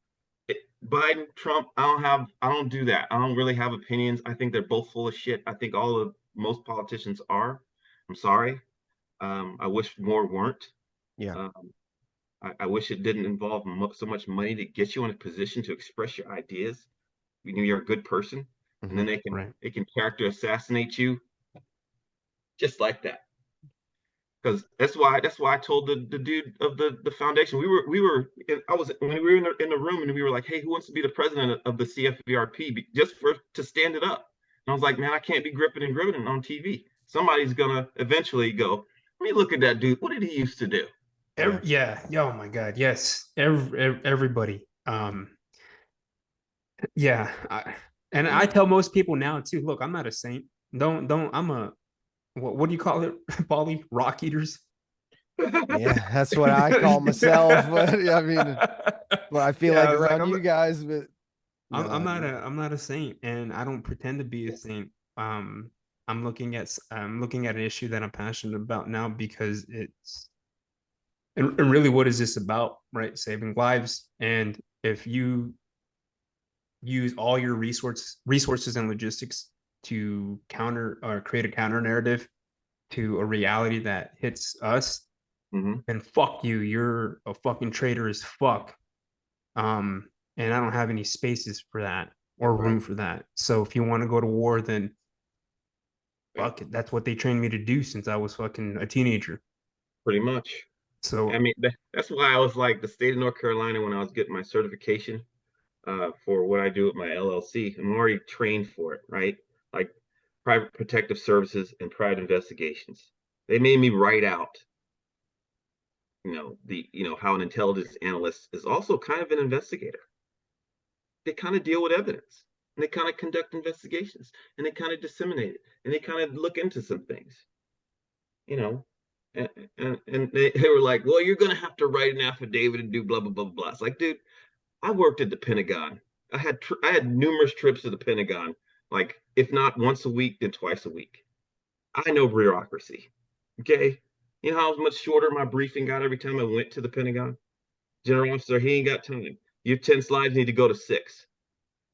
Biden, Trump. I don't do that. I don't really have opinions. I think they're both full of shit. I think most politicians are. I'm sorry. I wish more weren't. Yeah. I wish it didn't involve so much money to get you in a position to express your ideas. You know you're a good person, and then they can character assassinate you just like that. Because that's why I told the dude of the foundation. When we were in the room, and we were like, hey, who wants to be the president of the CFVRP just to stand it up? And I was like, man, I can't be gripping and gripping on TV. Somebody's gonna eventually go, let me look at that dude. What did he used to do? Yeah. Oh my God. Yes. Everybody. Yeah. I tell most people now too, look, I'm not a saint. I'm a, what do you call it, Polly? Rock eaters? Yeah, that's what I call myself. But I mean, well, I feel like around you guys, but I'm not a saint, and I don't pretend to be a saint. I'm looking at an issue that I'm passionate about now because it's, and really, what is this about, right? Saving lives. And if you use all your resources and logistics to counter or create a counter narrative to a reality that hits us, then fuck you. You're a fucking traitor as fuck. And I don't have any spaces for that or room for that. So if you want to go to war, then fuck it, that's what they trained me to do since I was fucking a teenager. Pretty much. So I mean, that's why I was like the state of North Carolina when I was getting my certification for what I do with my LLC. I'm already trained for it, right? Like private protective services and private investigations. They made me write out, how an intelligence analyst is also kind of an investigator. They kind of deal with evidence, and they kind of conduct investigations, and they kind of disseminate it, and they kind of look into some things, you know. And they were like, well, you're going to have to write an affidavit and do blah, blah, blah, blah. It's like, dude, I worked at the Pentagon. I had numerous trips to the Pentagon, like if not once a week, then twice a week. I know bureaucracy. Okay. You know how much shorter my briefing got every time I went to the Pentagon? General officer, he ain't got time. Your 10 slides need to go to 6.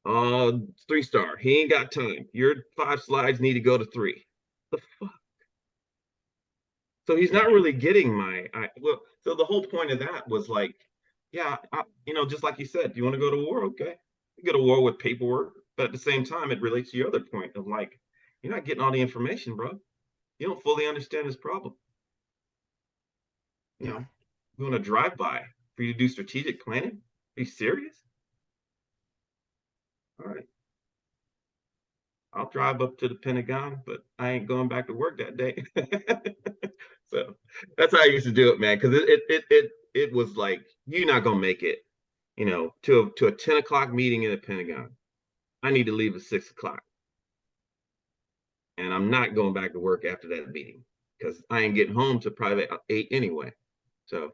3-star, he ain't got time. Your 5 slides need to go to 3. The fuck? So he's not really getting so the whole point of that was like, yeah, just like you said, you want to go to war? Okay. You go to war with paperwork, but at the same time, it relates to your other point of like, you're not getting all the information, bro. You don't fully understand this problem. You know, you want to drive by for you to do strategic planning? Are you serious? All right. I'll drive up to the Pentagon, but I ain't going back to work that day. So that's how I used to do it, man. Because it was like, you're not gonna make it, to a 10 o'clock meeting in the Pentagon. I need to leave at 6 o'clock, and I'm not going back to work after that meeting because I ain't getting home to probably 8 anyway. So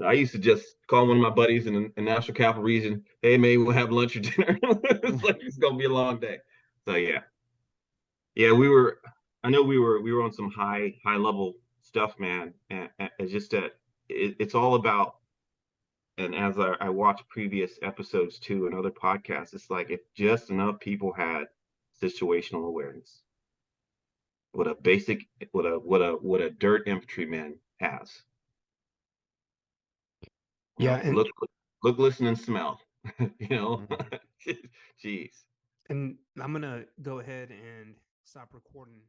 I used to just call one of my buddies in the National Capital Region. Hey, maybe we'll have lunch or dinner. It's like it's gonna be a long day. So yeah, I know we were on some high level stuff, man. And it's just that it's all about. And as I watch previous episodes too and other podcasts, it's like if just enough people had situational awareness, what a dirt infantryman has. yeah, and look, listen, and smell. Jeez. and I'm gonna go ahead and stop recording.